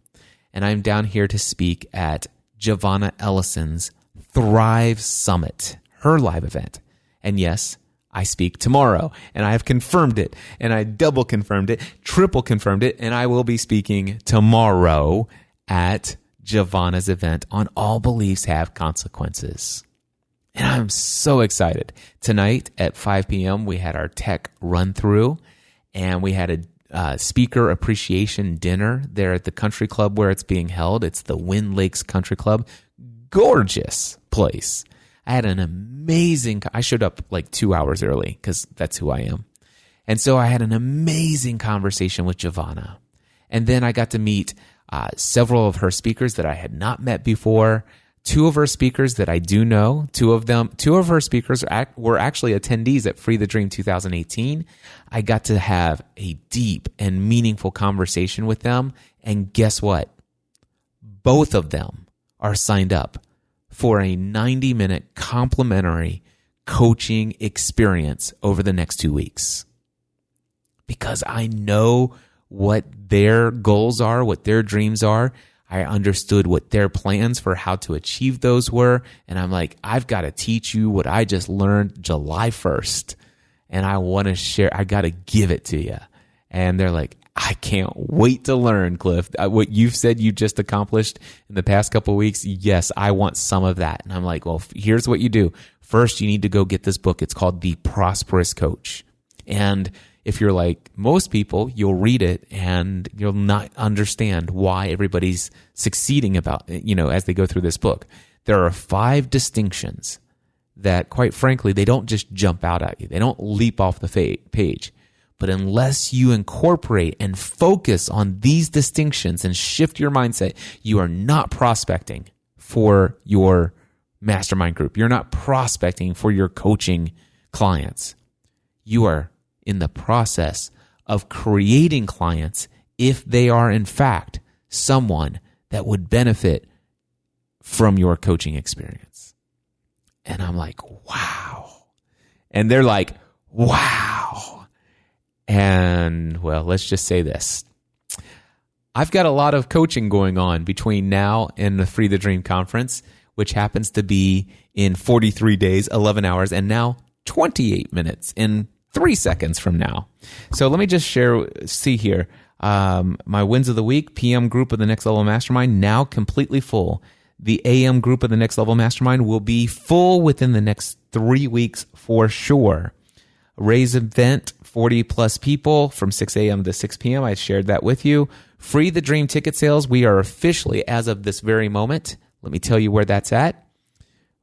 and I'm down here to speak at Giovanna Ellison's Thrive Summit, her live event. And yes, I speak tomorrow, and I have confirmed it, and I double confirmed it, triple confirmed it, and I will be speaking tomorrow at Giovanna's event on All Beliefs Have Consequences. And I'm so excited. Tonight at 5 p.m., we had our tech run through, and we had speaker appreciation dinner there at the country club where it's being held. It's the Wind Lakes Country Club. Gorgeous place. I had an amazing, I showed up like 2 hours early because that's who I am. And so I had an amazing conversation with Giovanna. And then I got to meet several of her speakers that I had not met before. Two of her speakers that I do know. Two of her speakers were actually attendees at Free the Dream 2018. I got to have a deep and meaningful conversation with them. And guess what? Both of them are signed up for a 90-minute complimentary coaching experience over the next 2 weeks. Because I know what their goals are, what their dreams are. I understood what their plans for how to achieve those were. And I'm like, I've got to teach you what I just learned July 1st. And I want to share, I got to give it to you. And they're like, I can't wait to learn, Cliff. What you've said you just accomplished in the past couple of weeks, yes, I want some of that. And I'm like, well, here's what you do. First, you need to go get this book. It's called The Prosperous Coach. And if you're like most people, you'll read it and you'll not understand why everybody's succeeding as they go through this book. There are 5 distinctions that, quite frankly, they don't just jump out at you. They don't leap off the page. But unless you incorporate and focus on these distinctions and shift your mindset, you are not prospecting for your mastermind group. You're not prospecting for your coaching clients. You are in the process of creating clients if they are, in fact, someone that would benefit from your coaching experience. And I'm like, wow. And they're like, wow. And, well, let's just say this. I've got a lot of coaching going on between now and the Free the Dream conference, which happens to be in 43 days, 11 hours, and now 28 minutes in 3 seconds from now. So let me just see here. My wins of the week, PM group of the Next Level Mastermind, now completely full. The AM group of the Next Level Mastermind will be full within the next 3 weeks for sure. Raise event, 40 plus people from 6 a.m. to 6 p.m. I shared that with you. Free the Dream ticket sales. We are officially, as of this very moment, let me tell you where that's at.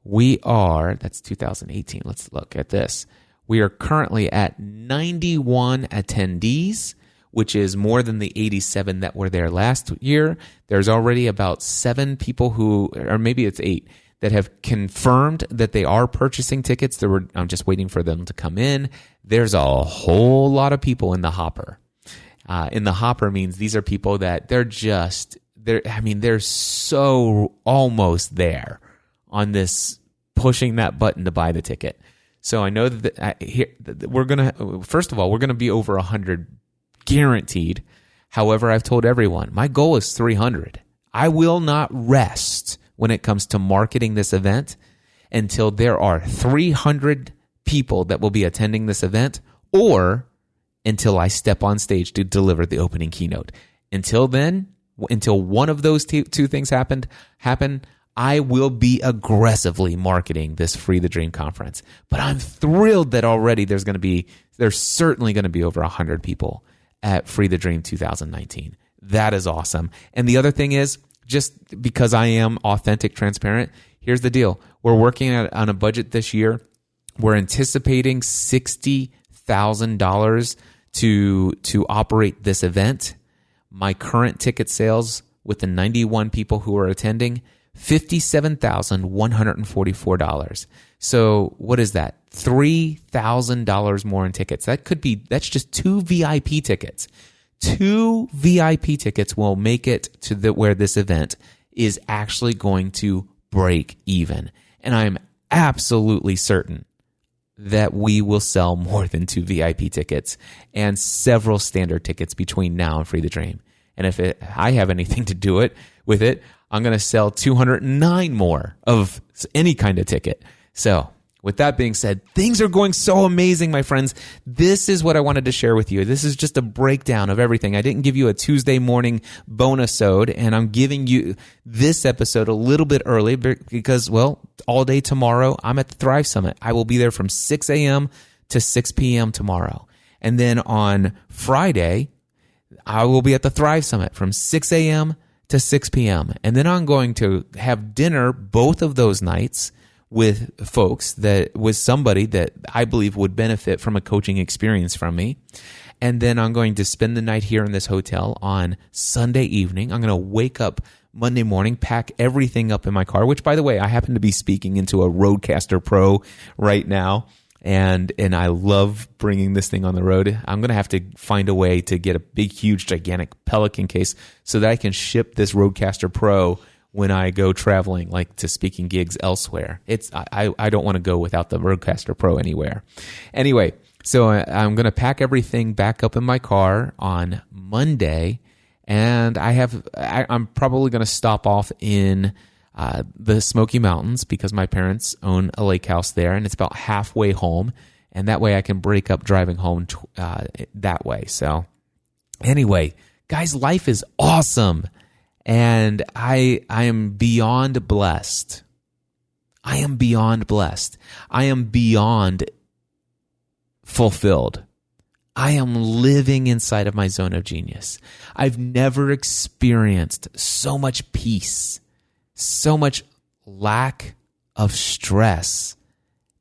That's 2018. Let's look at this. We are currently at 91 attendees, which is more than the 87 that were there last year. There's already about 7 people or maybe it's 8, that have confirmed that they are purchasing tickets. I'm just waiting for them to come in. There's a whole lot of people in the hopper. In the hopper means these are people that they're so almost there on this, pushing that button to buy the ticket. So I know that we're going to be over 100 guaranteed. However, I've told everyone, my goal is 300. I will not rest when it comes to marketing this event until there are 300 people that will be attending this event, or until I step on stage to deliver the opening keynote. Until then, until one of those two things happen, I will be aggressively marketing this Free the Dream conference. But I'm thrilled that already there's certainly going to be over 100 people at Free the Dream 2019. That is awesome. And the other thing is, just because I am authentic, transparent, here's the deal. We're working on a budget this year. We're anticipating $60,000 to operate this event. My current ticket sales with the 91 people who are attending, $57,144. So what is that? $3,000 more in tickets. That's just 2 VIP tickets. 2 VIP tickets will make it to where this event is actually going to break even. And I'm absolutely certain that we will sell more than 2 VIP tickets and several standard tickets between now and Free the Dream. And if I have anything to do with it, I'm going to sell 209 more of any kind of ticket. So with that being said, things are going so amazing, my friends. This is what I wanted to share with you. This is just a breakdown of everything. I didn't give you a Tuesday morning bonus-ode, and I'm giving you this episode a little bit early because, well, all day tomorrow, I'm at the Thrive Summit. I will be there from 6 a.m. to 6 p.m. tomorrow. And then on Friday, I will be at the Thrive Summit from 6 a.m. to 6 p.m. And then I'm going to have dinner both of those nights with somebody that I believe would benefit from a coaching experience from me. And then I'm going to spend the night here in this hotel on Sunday evening. I'm going to wake up Monday morning, pack everything up in my car, which, by the way, I happen to be speaking into a Roadcaster Pro right now. And I love bringing this thing on the road. I'm going to have to find a way to get a big, huge, gigantic Pelican case so that I can ship this Roadcaster Pro when I go traveling, like to speaking gigs elsewhere. I don't want to go without the Roadcaster Pro anywhere. Anyway, so I'm going to pack everything back up in my car on Monday, and I'm probably going to stop off in the Smoky Mountains because my parents own a lake house there, and it's about halfway home, and that way I can break up driving home that way. So anyway, guys, life is awesome, and I am beyond blessed. I am beyond blessed. I am beyond fulfilled. I am living inside of my zone of genius. I've never experienced so much peace, so much lack of stress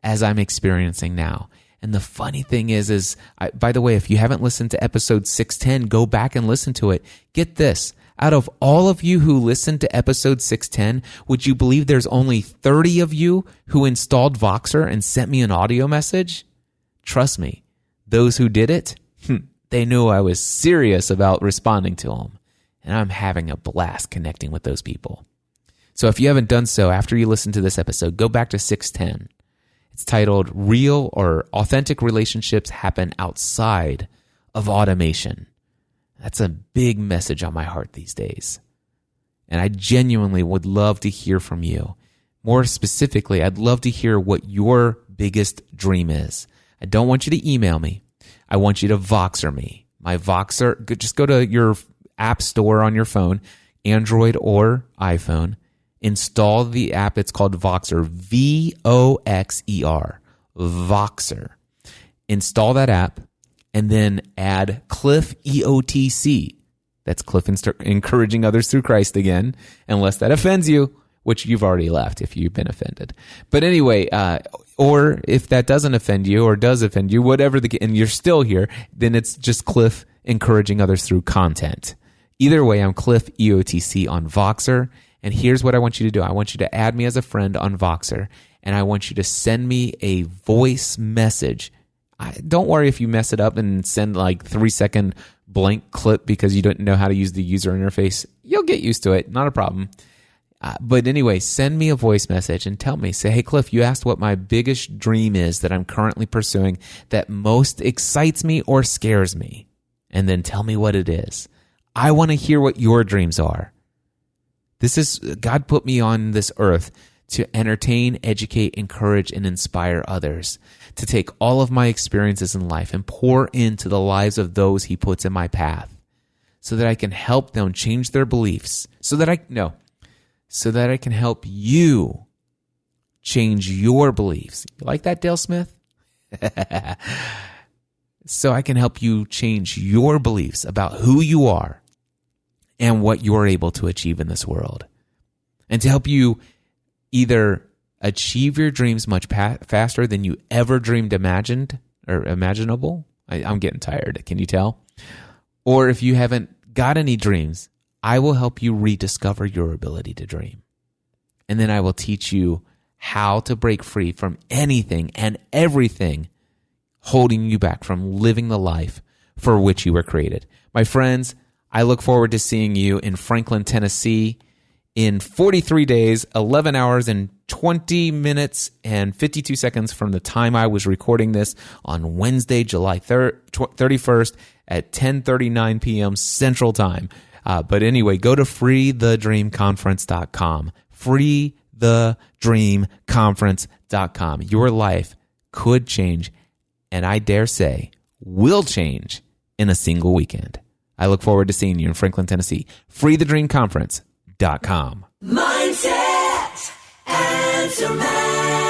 as I'm experiencing now. And the funny thing is by the way, if you haven't listened to episode 610, go back and listen to it. Get this. Out of all of you who listened to episode 610, would you believe there's only 30 of you who installed Voxer and sent me an audio message? Trust me, those who did it, they knew I was serious about responding to them. And I'm having a blast connecting with those people. So if you haven't done so, after you listen to this episode, go back to 610. It's titled Real or Authentic Relationships Happen Outside of Automation. That's a big message on my heart these days. And I genuinely would love to hear from you. More specifically, I'd love to hear what your biggest dream is. I don't want you to email me. I want you to Voxer me. My Voxer, just go to your app store on your phone, Android or iPhone. Install the app. It's called Voxer, Voxer, Voxer. Install that app and then add Cliff EOTC. That's Cliff Encouraging Others Through Christ again, unless that offends you, which you've already left if you've been offended. But anyway, or if that doesn't offend you or does offend you, whatever and you're still here, then it's just Cliff Encouraging Others Through Content. Either way, I'm Cliff EOTC on Voxer. And here's what I want you to do. I want you to add me as a friend on Voxer, and I want you to send me a voice message. Don't worry if you mess it up and send like 3-second blank clip because you don't know how to use the user interface. You'll get used to it. Not a problem. But anyway, send me a voice message and tell me. Say, hey, Cliff, you asked what my biggest dream is that I'm currently pursuing that most excites me or scares me. And then tell me what it is. I want to hear what your dreams are. God put me on this earth to entertain, educate, encourage, and inspire others, to take all of my experiences in life and pour into the lives of those he puts in my path so that I can help them change their beliefs, so that I can help you change your beliefs. You like that, Dale Smith? So I can help you change your beliefs about who you are and what you're able to achieve in this world. And to help you either achieve your dreams much faster than you ever dreamed imaginable. I'm getting tired. Can you tell? Or if you haven't got any dreams, I will help you rediscover your ability to dream. And then I will teach you how to break free from anything and everything holding you back from living the life for which you were created. My friends, I look forward to seeing you in Franklin, Tennessee in 43 days, 11 hours, and 20 minutes and 52 seconds from the time I was recording this on Wednesday, July 31st at 10:39 p.m. Central Time. But anyway, go to freethedreamconference.com. freethedreamconference.com. Your life could change, and I dare say will change in a single weekend. I look forward to seeing you in Franklin, Tennessee. freethedreamconference.com. Mindset Answer Man.